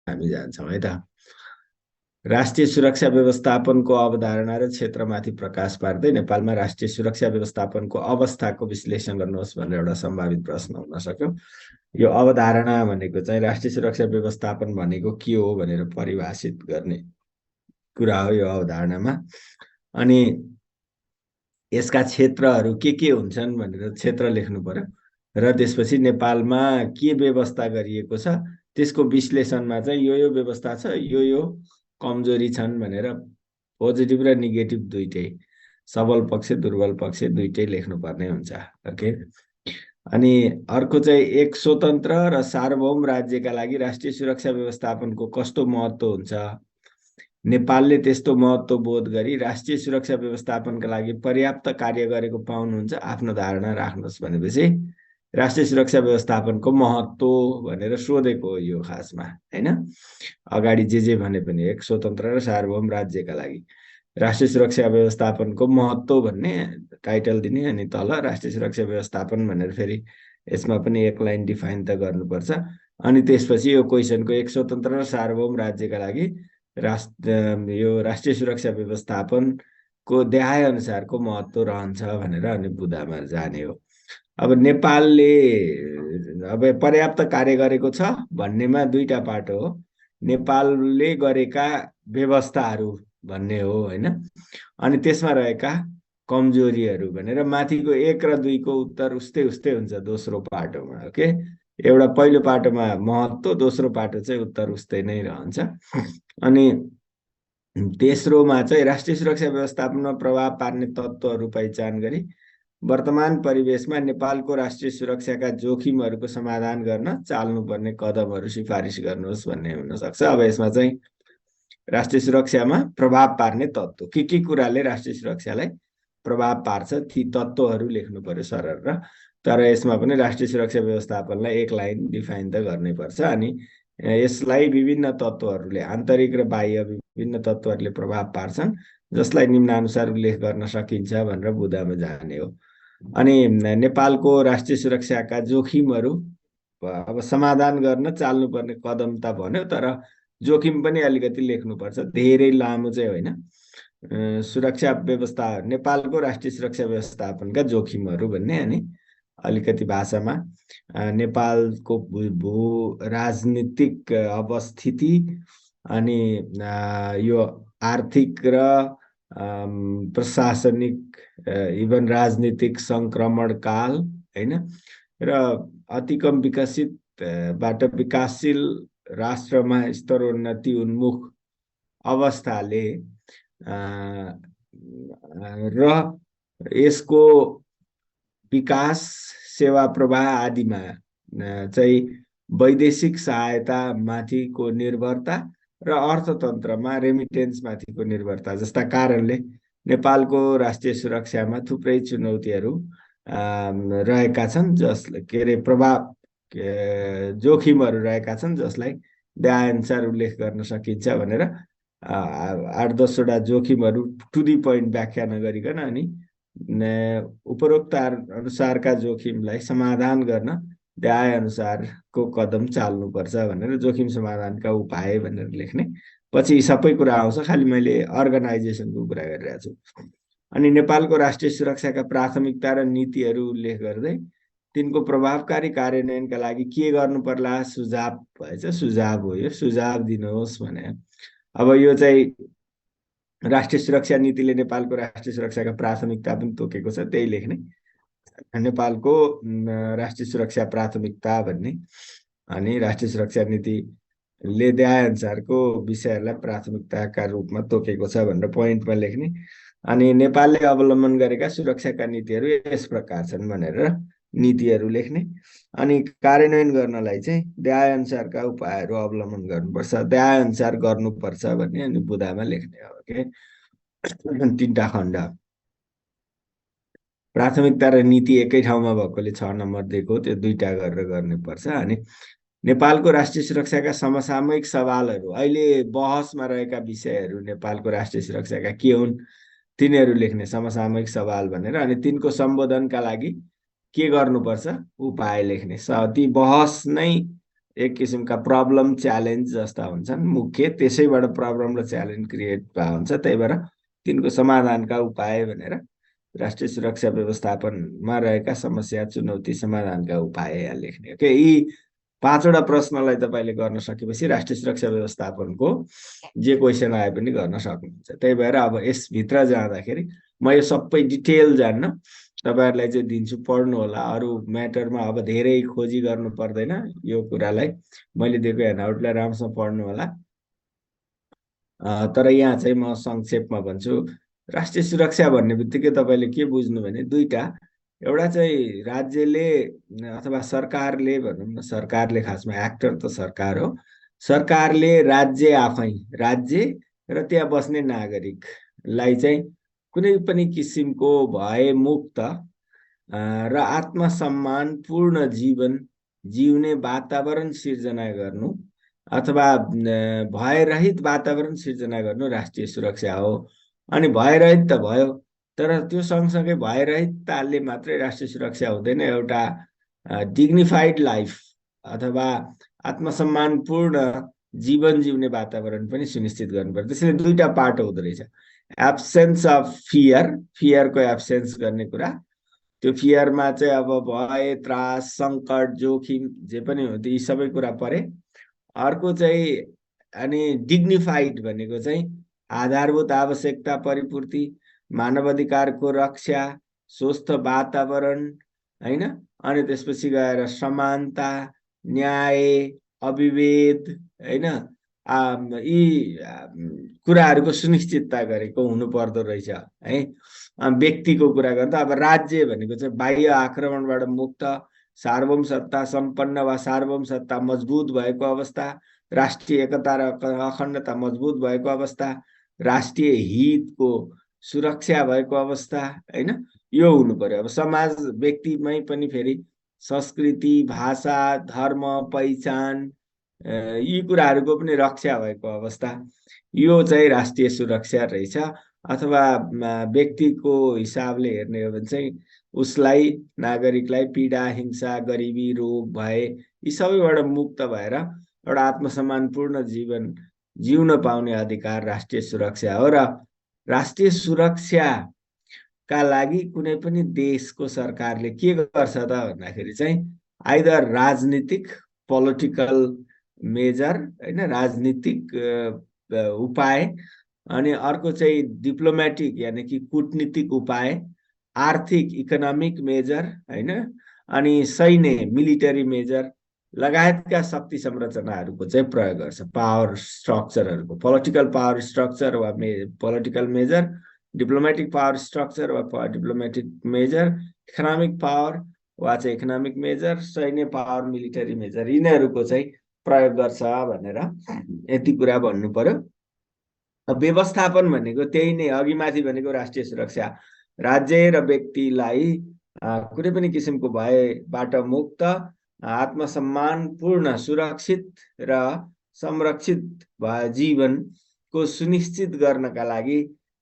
हामी जान्छौँ है त। राष्ट्रिय सुरक्षा व्यवस्थापनको अवधारणा र क्षेत्रमाथि प्रकाश पार्दै नेपालमा राष्ट्रिय सुरक्षा व्यवस्थापनको अवस्थाको विश्लेषण गर्नुहोस् भनेर एउटा सम्भावित प्रश्न हुन सक्यो। यो अवधारणा भनेको चाहिँ राष्ट्रिय सुरक्षा व्यवस्थापन भनेको के हो भनेर परिभाषित गर्ने कुरा हो यो अवधारणामा। अनि यसका क्षेत्रहरू के हुन्छन् भनेर क्षेत्र लेख्नु पर्यो र त्यसपछि नेपालमा के व्यवस्था गरिएको छ त्यसको विश्लेषणमा चाहिँ यो व्यवस्था छ, यो कमजोरी छन् भनेर पोजिटिभ र नेगेटिभ दुइटै, सबल पक्ष दुर्बल पक्ष दुइटै लेख्नुपर्ने हुन्छ। ओके। अनि अर्को चाहिँ एक स्वतन्त्र र सार्वभौम राज्यका लागि राष्ट्रिय सुरक्षा व्यवस्थापनको कस्तो महत्त्व हुन्छ, नेपालले त्यस्तो महत्त्व बोध गरी राष्ट्रिय सुरक्षा व्यवस्थापनका लागि पर्याप्त कार्य गरेको पाउनुहुन्छ, आफ्नो धारणा राख्नुहोस् भनेपछि राष्ट्रिय सुरक्षा व्यवस्थापनको महत्त्व भनेर सोधेको हो यो खासमा हैन। अगाडि जे भने पनि एक स्वतन्त्र र सार्वभौम राज्यका लागि राष्ट्रिय सुरक्षा व्यवस्थापनको महत्त्व भन्ने टाइटल दिने, अनि तल राष्ट्रिय सुरक्षा व्यवस्थापन भनेर फेरि यसमा पनि एक लाइन डिफाइन त गर्नुपर्छ। अनि त्यसपछि यो क्वेसनको एक स्वतन्त्र र सार्वभौम राज्यका लागि यो राष्ट्रिय सुरक्षा व्यवस्थापनको देहाय अनुसारको महत्त्व रहन्छ भनेर अनि बुदामा जाने हो। अब नेपालले अब पर्याप्त कार्य गरेको छ भन्नेमा दुईटा पाटो हो, नेपालले गरेका व्यवस्थाहरू भन्ने हो हैन, अनि त्यसमा रहेका कमजोरीहरू भनेर माथिको 1 र 2 को उत्तर उस्तै हुन्छ दोस्रो पाटोमा। ओके, एउटा पहिलो पाटोमा महत्त्व, दोस्रो पाटो चाहिँ उत्तर उस्तै नै रहन्छ। अनि तेस्रोमा चाहिँ राष्ट्रिय सुरक्षा व्यवस्थापनमा प्रभाव पार्ने तत्त्वहरू पहिचान गरी वर्तमान परिवेशमा नेपालको राष्ट्रिय सुरक्षाका जोखिमहरूको समाधान गर्न चाल्नुपर्ने कदमहरू सिफारिस गर्नुहोस् भन्ने हुन सक्छ। अब यसमा चाहिँ राष्ट्रिय सुरक्षामा प्रभाव पार्ने तत्त्व के कुराले राष्ट्रिय सुरक्षालाई प्रभाव पार्छ ती तत्त्वहरू लेख्नु पर्यो सरर र। तर यसमा पनि राष्ट्रिय सुरक्षा व्यवस्थापनलाई एक लाइन डिफाइन त गर्नै पर्छ। अनि यसलाई विभिन्न तत्त्वहरूले, आन्तरिक र बाह्य विभिन्न तत्त्वहरूले प्रभाव पार्छन् जसलाई निम्नानुसार उल्लेख गर्न सकिन्छ भनेर बुदामा जाने हो। अनि नेपालको राष्ट्रिय सुरक्षाका जोखिमहरू अब समाधान गर्न चाल्नुपर्ने कदम त भन्यो, तर जोखिम पनि अलिकति लेख्नुपर्छ, धेरै लामो चाहिँ होइन। सुरक्षा व्यवस्था, नेपालको राष्ट्रिय सुरक्षा व्यवस्थापनका जोखिमहरू भन्ने, अनि अलिकति भाषामा नेपालको भू राजनीतिक अवस्थिति, अनि यो आर्थिक र प्रशासनिक इभन राजनीतिक संक्रमण काल हैन, र अति कम विकसितबाट विकासशील राष्ट्रमा स्तरोन्नति उन्मुख अवस्थाले र यसको विकास, सेवा प्रवाह आदिमा चाहिँ वैदेशिक सहायता माथिको निर्भरता र अर्थतन्त्रमा रेमिटेन्स माथिको निर्भरता जस्ता कारणले नेपालको राष्ट्रिय सुरक्षामा थुप्रै चुनौतीहरू रहेका छन्, जसले के अरे प्रभाव जोखिमहरू रहेका छन् जसलाई देहायअनुसार उल्लेख गर्न सकिन्छ भनेर 8-10 वटा जोखिमहरू टु दी पोइन्ट व्याख्या नगरिकन अनि उपरोक्त अनुसारका जोखिमलाई समाधान गर्न देहाय अनुसारको कदम चाल्नुपर्छ भनेर जोखिम समाधानका उपाय भनेर लेख्ने। पछि यी सबै कुरा आउँछ, खालि मैले अर्गनाइजेसनको कुरा गरिरहेको छु। अनि नेपालको राष्ट्रिय सुरक्षाका प्राथमिकता र नीतिहरू उल्लेख गर्दै तिनको प्रभावकारी कार्यान्वयनका लागि के गर्नु पर्ला सुझाव भएछ, सुझाव हो यो, सुझाव दिनुहोस् भने। अब यो चाहिँ राष्ट्रिय सुरक्षा नीतिले नेपालको राष्ट्रिय सुरक्षाका प्राथमिकता पनि तोकेको छ, त्यही लेख्ने। नेपालको राष्ट्रिय सुरक्षा प्राथमिकता भन्ने, अनि राष्ट्रिय सुरक्षा नीतिले देहाय अनुसारको विषयहरूलाई प्राथमिकताका रूपमा तोकेको छ भनेर पोइन्टमा लेख्ने। अनि नेपालले अवलम्बन गरेका सुरक्षाका नीतिहरू यस प्रकार छन् भनेर नीतिहरू लेख्ने। अनि कार्यान्वयन गर्नलाई चाहिँ देहाय अनुसारका उपायहरू अवलम्बन गर्नुपर्छ, देहाय अनुसार गर्नुपर्छ भन्ने अनि बुदामा लेख्ने हो के। 3टा खण्ड, प्राथमिकता र नीति एकै ठाउँमा भएकोले 6 नम्बर दिएको, त्यो 2टा गरेर गर्नुपर्छ। अनि नेपालको राष्ट्रिय सुरक्षाका समसामयिक सवालहरू, अहिले बहसमा रहेका विषयहरू नेपालको राष्ट्रिय सुरक्षाका के हुन् तिनीहरू लेख्ने, समसामयिक सवाल भनेर। अनि तिनको सम्बोधनका लागि के गर्नुपर्छ उपाय लेख्ने। ती बहस नै एक किसिमका प्रब्लम च्यालेन्ज जस्ता हुन्छन् मुख्य, त्यसैबाट प्रब्लम र च्यालेन्ज क्रिएट भएको हुन्छ। त्यही भएर तिनको समाधानका उपाय भनेर राष्ट्रिय सुरक्षा व्यवस्थापनमा रहेका समस्या चुनौती समाधानका उपाय लेख्ने। ओके, यी 5वटा प्रश्नलाई तपाईँले गर्न सकेपछि राष्ट्रिय सुरक्षा व्यवस्थापनको जे क्वेसन आए पनि गर्न सक्नुहुन्छ। त्यही भएर अब यसभित्र जाँदाखेरि म यो सबै डिटेल जान्न, तपाईँहरूलाई चाहिँ दिन्छु, पढ्नु होला। अरू म्याटरमा अब धेरै खोजी गर्नु पर्दैन, यो कुरालाई मैले दिएको ह्यान्डआउटलाई राम्रोसँग पढ्नु होला। तर यहाँ चाहिँ म संक्षेपमा भन्छु। राष्ट्रिय सुरक्षा भन्ने बित्तिकै तपाईँले के बुझ्नु भने दुईटा, एउटा चाहिँ राज्यले अथवा सरकारले भनौँ न, सरकारले खासमा एक्टर त सरकार हो, सरकारले राज्य आफै, राज्य र त्यहाँ बस्ने नागरिकलाई चाहिँ कुनै पनि किसिमको भयमुक्त र आत्मसम्मान पूर्ण जीवन जिउने वातावरण सिर्जना गर्नु अथवा भयरहित वातावरण सिर्जना गर्नु राष्ट्रिय सुरक्षा हो। अनि भयरहित त भयो, तर त्यो सँगसँगै भयरहितताले मात्रै राष्ट्रिय सुरक्षा हुँदैन, एउटा डिग्निफाइड लाइफ अथवा आत्मसम्मानपूर्ण जीवन जिउने वातावरण पनि सुनिश्चित गर्नुपर्छ। त्यसैले दुईटा पार्ट हुँदो रहेछ। एब्सेन्स अफ फियर, फियरको एब्सेन्स गर्ने कुरा, त्यो फियरमा चाहिँ अब भय, त्रास, सङ्कट, जोखिम जे पनि हो यी सबै कुरा परे। अर्को चाहिँ अनि डिग्निफाइड भनेको चाहिँ आधारभूत आवश्यकता परिपूर्ति, मानवाधिकारको रक्षा, स्वस्थ वातावरण, हैन, अनि त्यसपछि गएर समानता, न्याय, अविभेद, हैन, यी कुराहरूको सुनिश्चितता गरेको हुनु पर्दो रहेछ है। व्यक्तिको कुरा गर्दा अब राज्य भनेको चाहिँ बाह्य आक्रमणबाट मुक्त, सार्वभौम सत्ता सम्पन्न वा सार्वभौम सत्ता मजबुत भएको अवस्था, राष्ट्रिय एकता र अखण्डता मजबुत भएको अवस्था, राष्ट्रिय हितको सुरक्षा भएको अवस्था, हैन, यो हुनु पर्यो। अब समाज व्यक्तिमै पनि फेरि संस्कृति, भाषा, धर्म, पहिचान यी कुराहरूको पनि रक्षा भएको अवस्था, यो चाहिँ राष्ट्रिय सुरक्षा रहेछ। अथवा व्यक्तिको हिसाबले हेर्ने हो भने चाहिँ उसलाई, नागरिकलाई पीडा, हिंसा, गरिबी, रोग, भय यी सबैबाट मुक्त भएर एउटा आत्मसम्मानपूर्ण जीवन जिउन पाउने अधिकार राष्ट्रिय सुरक्षा हो। र राष्ट्रिय सुरक्षाका लागि कुनै पनि देशको सरकारले के गर्छ त भन्दाखेरि चाहिँ आइदर राजनीतिक पोलिटिकल मेजर, हैन, राजनीतिक उपाय, अनि अर्को चाहिँ डिप्लोमेटिक यानि कि कूटनीतिक उपाय, आर्थिक इकोनोमिक मेजर, हैन, अनि सैन्य मिलिटरी मेजर लगायतका शक्ति संरचनाहरूको चाहिँ प्रयोग गर्छ। पावर स्ट्रक्चरहरूको, पोलिटिकल पावर स्ट्रक्चर वा political measure, diplomatic power structure वा डिप्लोमेटिक मेजर, इकोनोमिक पावर वा चाहिँ इकोनोमिक मेजर, सैन्य पावर मिलिटरी मेजर, यिनीहरूको चाहिँ प्रयोग गर्छ भनेर यति कुरा भन्नु पर्यो। व्यवस्थापन भनेको त्यही नै, अघि माथि भनेको राष्ट्रिय सुरक्षा, राज्य र व्यक्तिलाई कुनै पनि किसिमको भयबाट मुक्त, आत्मसम्मानपूर्ण, सुरक्षित र संरक्षित जीवनको सुनिश्चित गर्नका लागि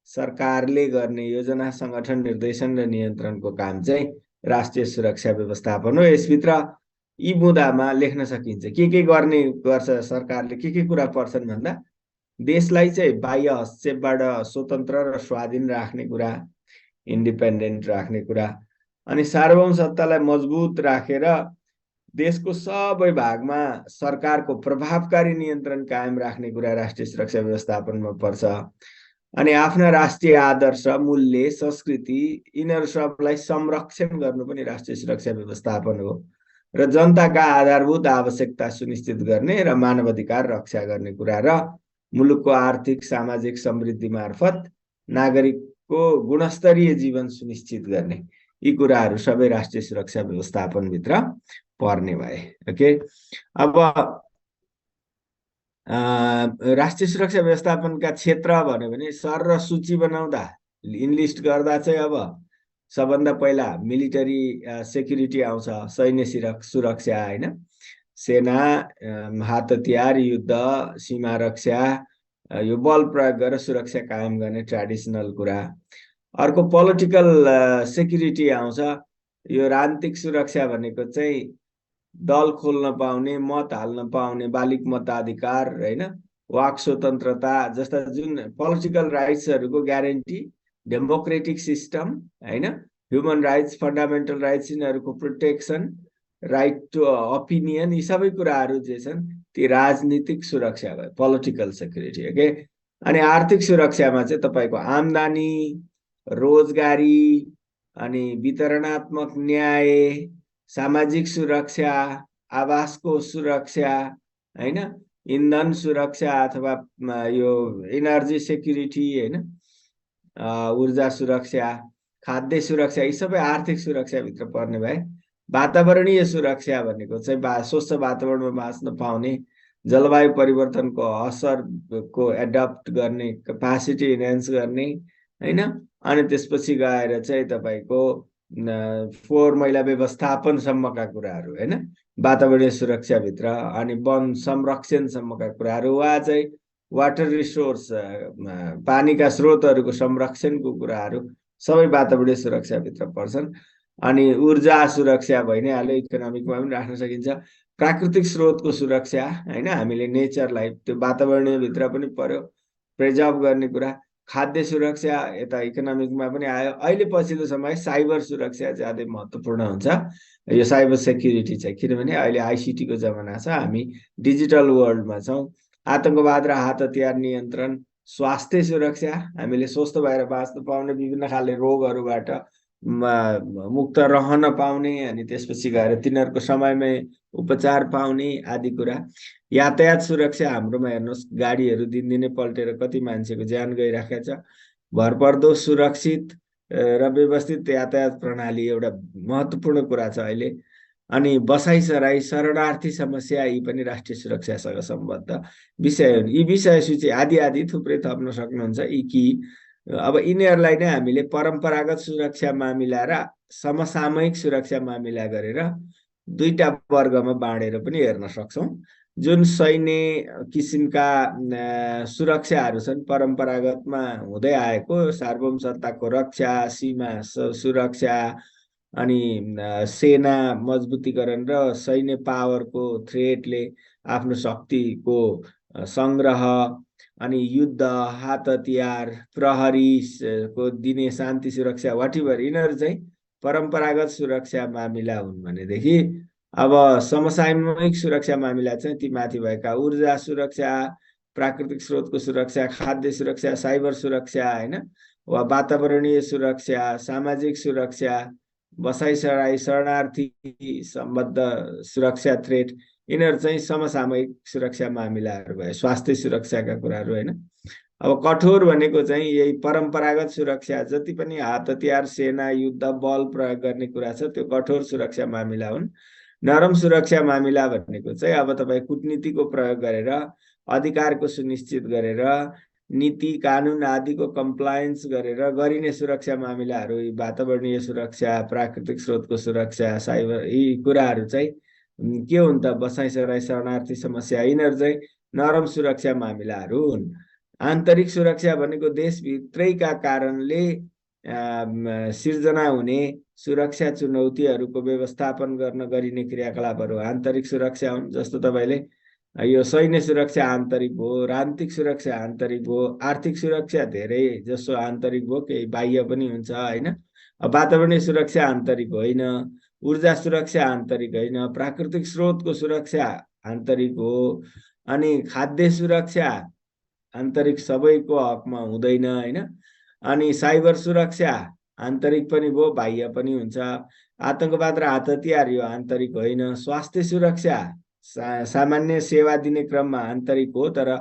सरकारले गर्ने योजना, संगठन, निर्देशन र नियन्त्रणको काम चाहिँ राष्ट्रिय सुरक्षा व्यवस्थापन हो। यसभित्र यी बुँदामा लेख्न सकिन्छ के गर्ने गर्छ सरकारले, के कुरा पर्छन् भन्दा देशलाई चाहिँ बाह्य हस्तक्षेपबाट स्वतन्त्र र स्वाधीन राख्ने कुरा, इन्डिपेन्डेन्ट राख्ने कुरा, अनि सार्वभौम सत्तालाई मजबुत राखेर देशको सबै भागमा सरकारको प्रभावकारी नियन्त्रण कायम राख्ने कुरा राष्ट्रिय सुरक्षा व्यवस्थापनमा पर्छ। अनि आफ्ना राष्ट्रिय आदर्श, मूल्य, संस्कृति यिनीहरू सबलाई संरक्षण गर्नु पनि राष्ट्रिय सुरक्षा व्यवस्थापन हो। र जनताका आधारभूत आवश्यकता सुनिश्चित गर्ने र मानवाधिकार रक्षा गर्ने कुरा र मुलुकको आर्थिक सामाजिक समृद्धि मार्फत नागरिकको गुणस्तरीय जीवन सुनिश्चित गर्ने, यी कुराहरू सबै राष्ट्रिय सुरक्षा व्यवस्थापनभित्र पर्ने भए। ओके, अब राष्ट्रिय सुरक्षा व्यवस्थापनका क्षेत्र भन्यो भने सर र सूची बनाउँदा इनलिस्ट गर्दा चाहिँ अब सबभन्दा पहिला मिलिटरी सेक्युरिटी आउँछ, सैन्य सुरक्षा, हैन, सेना, हात हतियार, युद्ध, सीमा रक्षा, यो बल प्रयोग गरेर सुरक्षा कायम गर्ने ट्रेडिसनल कुरा। अर्को पोलिटिकल सेक्युरिटी आउँछ, यो राजनीतिक सुरक्षा भनेको चाहिँ दल खोल्न पाउने, मत हाल्न पाउने बालिक मताधिकार होइन, वाक स्वतन्त्रता जस्ता जुन पोलिटिकल राइट्सहरूको ग्यारेन्टी, डेमोक्रेटिक सिस्टम होइन, ह्युमन राइट्स, फन्डामेन्टल राइट्स यिनीहरूको प्रोटेक्सन, राइट टु ओपिनियन, यी सबै कुराहरू जे छन् ती राजनीतिक सुरक्षा भयो, पोलिटिकल सेक्युरिटी। ओके। अनि आर्थिक सुरक्षामा चाहिँ तपाईँको आम्दानी, रोजगारी, अनि वितरणात्मक न्याय, सामाजिक सुरक्षा, आवासको सुरक्षा होइन, इन्धन सुरक्षा अथवा यो इनर्जी सेक्युरिटी होइन, ऊर्जा सुरक्षा, खाद्य सुरक्षा, यी सबै आर्थिक सुरक्षाभित्र पर्ने भए। वातावरणीय सुरक्षा भनेको चाहिँ स्वच्छ वातावरणमा बाँच्न पाउने, जलवायु परिवर्तनको असरको एडप्ट गर्ने, क्यापासिटी इन्हान्स गर्ने होइन। अनि त्यसपछि गएर चाहिँ तपाईँको फोहोर मैला व्यवस्थापनसम्मका कुराहरू होइन, वातावरणीय सुरक्षाभित्र। अनि वन संरक्षणसम्मका कुराहरू, वा चाहिँ वाटर रिसोर्स, पानीका स्रोतहरूको संरक्षणको कुराहरू सबै वातावरणीय सुरक्षाभित्र पर्छन्। अनि ऊर्जा सुरक्षा भइ नै हाल्यो, इकोनोमिकमा पनि राख्न सकिन्छ। प्राकृतिक स्रोतको सुरक्षा होइन, हामीले नेचरलाई त्यो वातावरणीयभित्र पनि पर्यो, प्रिजर्भ गर्ने कुरा। खाद्य सुरक्षा यता इकोनोमिकमा पनि आयो। अहिले पछिल्लो समय साइबर सुरक्षा ज्यादै महत्त्वपूर्ण हुन्छ, यो साइबर सेक्युरिटी चाहिँ, किनभने अहिले आइसिटीको जमाना छ, हामी डिजिटल वर्ल्डमा छौँ। आतंकवाद र हात हतियार नियन्त्रण, स्वास्थ्य सुरक्षा, हामीले स्वस्थ भएर बाँच्न पाउने, विभिन्न खाले रोगहरूबाट मुक्त रहन पाउने, अनि त्यसपछि गएर तिनीहरूको समयमै उपचार पाउने आदि कुरा। यातायात सुरक्षा, हाम्रोमा हेर्नुहोस् गाडीहरू दिनदिनै पल्टेर कति मान्छेको ज्यान गइराखेको छ। भरपर्दो सुरक्षित र व्यवस्थित यातायात प्रणाली एउटा महत्त्वपूर्ण कुरा छ अहिले। अनि बसाइसराई, शरणार्थी समस्या, यी पनि राष्ट्रिय सुरक्षासँग सम्बद्ध विषय हुन्। यी विषय सूची आदि आदि थुप्रै थप्न सक्नुहुन्छ यी कि। अब यिनीहरूलाई नै हामीले परम्परागत सुरक्षा मामिला र समसामयिक सुरक्षा मामिला गरेर दुईटा वर्गमा बाँडेर पनि हेर्न सक्छौँ। जुन सैन्य किसिमका सुरक्षाहरू छन्, परम्परागतमा हुँदै आएको सार्वभौम सत्ताको रक्षा, सीमा सुरक्षा, अनि सेना मजबुतीकरण र सैन्य पावरको थ्रेटले आफ्नो शक्तिको सङ्ग्रह, अनि युद्ध, हात हतियार, प्रहरीको दिने शान्ति सुरक्षा, वाटेभर, यिनीहरू चाहिँ परम्परागत सुरक्षा मामिला हुन् भनेदेखि अब समसामयिक सुरक्षा मामिला चाहिँ ती माथि भएका ऊर्जा सुरक्षा, प्राकृतिक स्रोतको सुरक्षा, खाद्य सुरक्षा, साइबर सुरक्षा होइन, वा वातावरणीय सुरक्षा, सामाजिक सुरक्षा, बसाइसराई, शरणार्थी सम्बद्ध सुरक्षा थ्रेट, यिनीहरू चाहिँ समसामयिक सुरक्षा मामिलाहरू भयो, स्वास्थ्य सुरक्षाका कुराहरू होइन। अब कठोर भनेको चाहिँ यही परम्परागत सुरक्षा, जति पनि हात हतियार, सेना, युद्ध, बल प्रयोग गर्ने कुरा छ, त्यो कठोर सुरक्षा मामिला हुन्। नरम सुरक्षा मामिला भनेको चाहिँ अब तपाईँ कुटनीतिको प्रयोग गरेर, अधिकारको सुनिश्चित गरेर, नीति कानुन आदिको कम्प्लायन्स गरेर गरिने सुरक्षा मामिलाहरू, वातावरणीय सुरक्षा, प्राकृतिक स्रोतको सुरक्षा, साइबर, यी कुराहरू चाहिँ के हुन् त, बसाइसराई, शरणार्थी समस्या, यिनीहरू चाहिँ नरम सुरक्षा मामिलाहरू हुन्। आन्तरिक सुरक्षा भनेको देशभित्रैका कारणले सिर्जना हुने सुरक्षा चुनौतीहरूको व्यवस्थापन गर्न गरिने क्रियाकलापहरू आन्तरिक सुरक्षा हुन्। जस्तो तपाईँले यो सैन्य सुरक्षा आन्तरिक हो, राजनीतिक सुरक्षा आन्तरिक हो, आर्थिक सुरक्षा धेरै जसो आन्तरिक हो, केही बाह्य पनि हुन्छ होइन। वातावरणीय सुरक्षा आन्तरिक होइन, ऊर्जा सुरक्षा आन्तरिक होइन, प्राकृतिक स्रोतको सुरक्षा आन्तरिक हो, अनि खाद्य सुरक्षा आन्तरिक सबैको हकमा हुँदैन होइन। अनि साइबर सुरक्षा आन्तरिक पनि भयो, बाह्य पनि हुन्छ। आतंकवाद र हात हतियार यो आन्तरिक होइन। स्वास्थ्य सुरक्षा सामान्य सेवा दिने क्रममा आन्तरिक हो, तर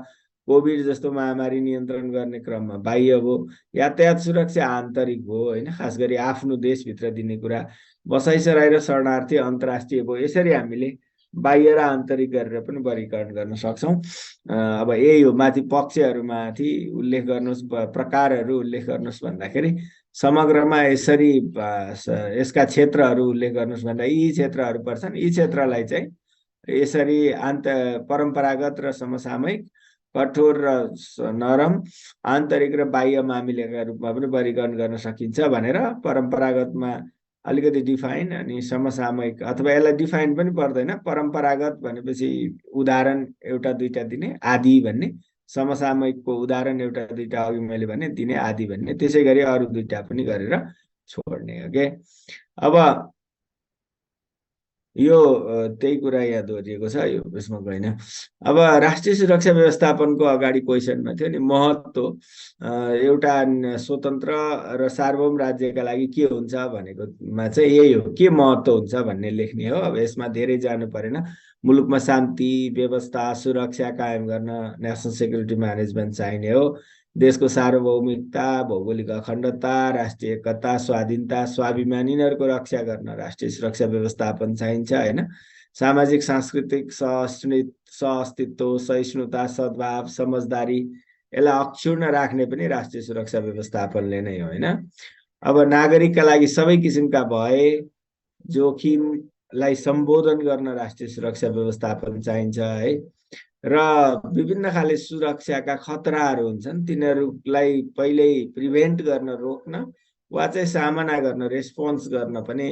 कोभिड जस्तो महामारी नियन्त्रण गर्ने क्रममा बाह्य हो। यातायात सुरक्षा आन्तरिक हो होइन, खास गरी आफ्नो देशभित्र दिने कुरा। बसाइसराई र शरणार्थी अन्तर्राष्ट्रिय भयो। यसरी हामीले बाह्य र आन्तरिक गरेर पनि वर्गीकरण गर्न सक्छौँ। अब यही हो, माथि पक्षहरूमाथि उल्लेख गर्नुहोस्, प्रकारहरू उल्लेख गर्नुहोस् भन्दाखेरि समग्रमा यसरी यसका क्षेत्रहरू उल्लेख गर्नुहोस् भन्दा यी क्षेत्रहरू पर्छन्। यी क्षेत्रलाई चाहिँ यसरी परम्परागत र समसामयिक, कठोर र नरम, आन्तरिक र बाह्य मामिलाका रूपमा पनि वर्गीकरण गर्न सकिन्छ भनेर परम्परागतमा अलिकति डिफाइन अनि समसामयिक, अथवा यसलाई डिफाइन पनि पर्दैन, परम्परागत भनेपछि उदाहरण एउटा दुईटा दिने, आदि भन्ने, समसामयिकको उदाहरण एउटा दुईटा अघि मैले भने दिने, आदि भन्ने, त्यसै गरी अरू दुईटा पनि गरेर छोड्ने हो के। अब यो त्यही कुरा यहाँ दोहोरिएको छ, यो यसमा गएन। अब राष्ट्रिय सुरक्षा व्यवस्थापनको अगाडि क्वेसनमा थियो नि महत्त्व, एउटा स्वतन्त्र र सार्वभौम राज्यका लागि के हुन्छ भनेकोमा चाहिँ यही हो, के महत्त्व हुन्छ भन्ने लेख्ने हो। अब यसमा धेरै जानु परेन। मुलुकमा शान्ति व्यवस्था सुरक्षा कायम गर्न नेसनल सेक्युरिटी म्यानेजमेन्ट चाहिने हो। देशको सार्वभौमिकता, भौगोलिक अखण्डता, राष्ट्रिय एकता, स्वाधीनता, स्वाभिमान यिनीहरूको रक्षा गर्न राष्ट्रिय सुरक्षा व्यवस्थापन चाहिन्छ होइन। सामाजिक सांस्कृतिक सहअस्तित्व, सहिष्णुता, सद्भाव, समझदारी, यसलाई अक्षुण्ण राख्ने पनि राष्ट्रिय सुरक्षा व्यवस्थापनले नै हो होइन। अब नागरिकका लागि सबै किसिमका भय जोखिमलाई सम्बोधन गर्न राष्ट्रिय सुरक्षा व्यवस्थापन चाहिन्छ है। र विभिन्न खाले सुरक्षाका खतराहरू हुन्छन्, तिनीहरूलाई पहिल्यै प्रिभेन्ट गर्न, रोक्न वा चाहिँ सामना गर्न, रेस्पोन्स गर्न पनि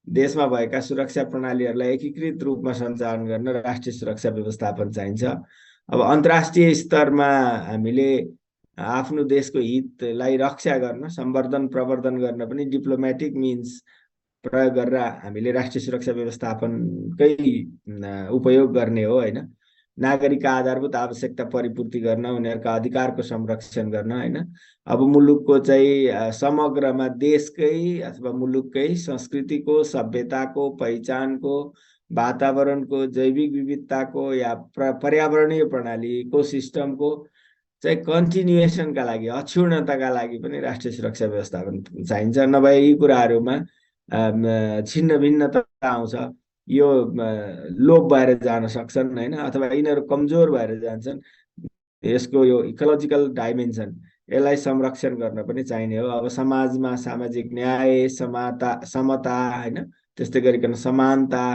देशमा भएका सुरक्षा प्रणालीहरूलाई एकीकृत रूपमा सञ्चालन गर्न राष्ट्रिय सुरक्षा व्यवस्थापन चाहिन्छ। अब अन्तर्राष्ट्रिय स्तरमा हामीले आफ्नो देशको हितलाई रक्षा गर्न, सम्वर्धन प्रवर्धन गर्न पनि डिप्लोमेटिक मिन्स प्रयोग गरेर हामीले राष्ट्रिय सुरक्षा व्यवस्थापनकै उपयोग गर्ने हो होइन। नागरिकका आधारभूत आवश्यकता परिपूर्ति गर्न, उनीहरूका अधिकारको संरक्षण गर्न होइन। अब मुलुकको चाहिँ समग्रमा देशकै अथवा मुलुककै संस्कृतिको, सभ्यताको, पहिचानको, वातावरणको, जैविक विविधताको या पर्यावरणीय प्रणाली, इकोसिस्टमको चाहिँ कन्टिन्युएसनका लागि, अक्षुण्णताका लागि पनि राष्ट्रिय सुरक्षा व्यवस्थापन चाहिन्छ। नभए यी कुराहरूमा छिन्न भिन्नता आउँछ, यो लोप भएर जान सक्छन् होइन, अथवा यिनीहरू कमजोर भएर जान्छन्। यसको यो इकोलोजिकल डाइमेन्सन, यसलाई संरक्षण गर्न पनि चाहिने हो। अब समाजमा सामाजिक न्याय, समता होइन, त्यस्तै गरिकन समानता,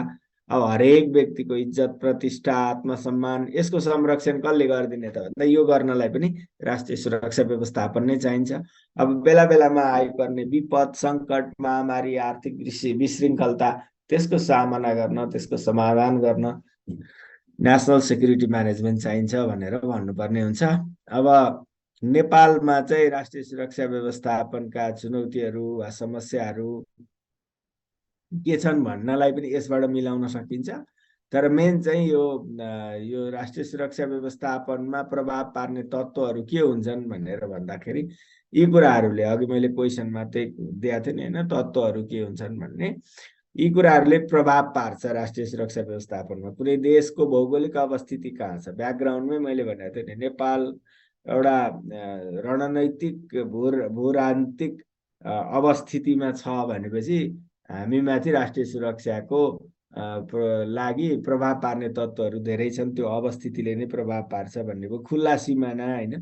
अब हरेक व्यक्तिको इज्जत प्रतिष्ठा आत्मसम्मान, यसको संरक्षण कसले गरिदिने त भन्दा यो गर्नलाई पनि राष्ट्रिय सुरक्षा व्यवस्थापन नै चाहिन्छ। अब बेला बेलामा आइपर्ने विपद, सङ्कट, महामारी, आर्थिक विशृङ्खलता, त्यसको सामना गर्न, त्यसको समाधान गर्न नेसनल सेक्युरिटी म्यानेजमेन्ट चाहिन्छ भनेर भन्नुपर्ने हुन्छ। अब नेपालमा चाहिँ राष्ट्रिय सुरक्षा व्यवस्थापनका चुनौतीहरू वा समस्याहरू के छन् भन्नलाई पनि यसबाट मिलाउन सकिन्छ। तर मेन चाहिँ यो राष्ट्रिय सुरक्षा व्यवस्थापनमा प्रभाव पार्ने तत्त्वहरू के हुन्छन् भनेर भन्दाखेरि यी कुराहरूले, अघि मैले क्वेसनमा त्यही दिएको थिएँ नि होइन, तत्त्वहरू के हुन्छन् भन्ने, यी कुराहरूले प्रभाव पार्छ राष्ट्रिय सुरक्षा व्यवस्थापनमा। कुनै देशको भौगोलिक अवस्थिति कहाँ छ, ब्याकग्राउन्डमै मैले भनेको थिएँ नि, नेपाल एउटा रणनैतिक भूराजनीतिक अवस्थितिमा छ भनेपछि हामीमाथि राष्ट्रिय सुरक्षाको लागि प्रभाव पार्ने तत्त्वहरू धेरै छन्, त्यो अवस्थितिले नै प्रभाव पार्छ भन्ने भयो। खुल्ला सिमाना होइन,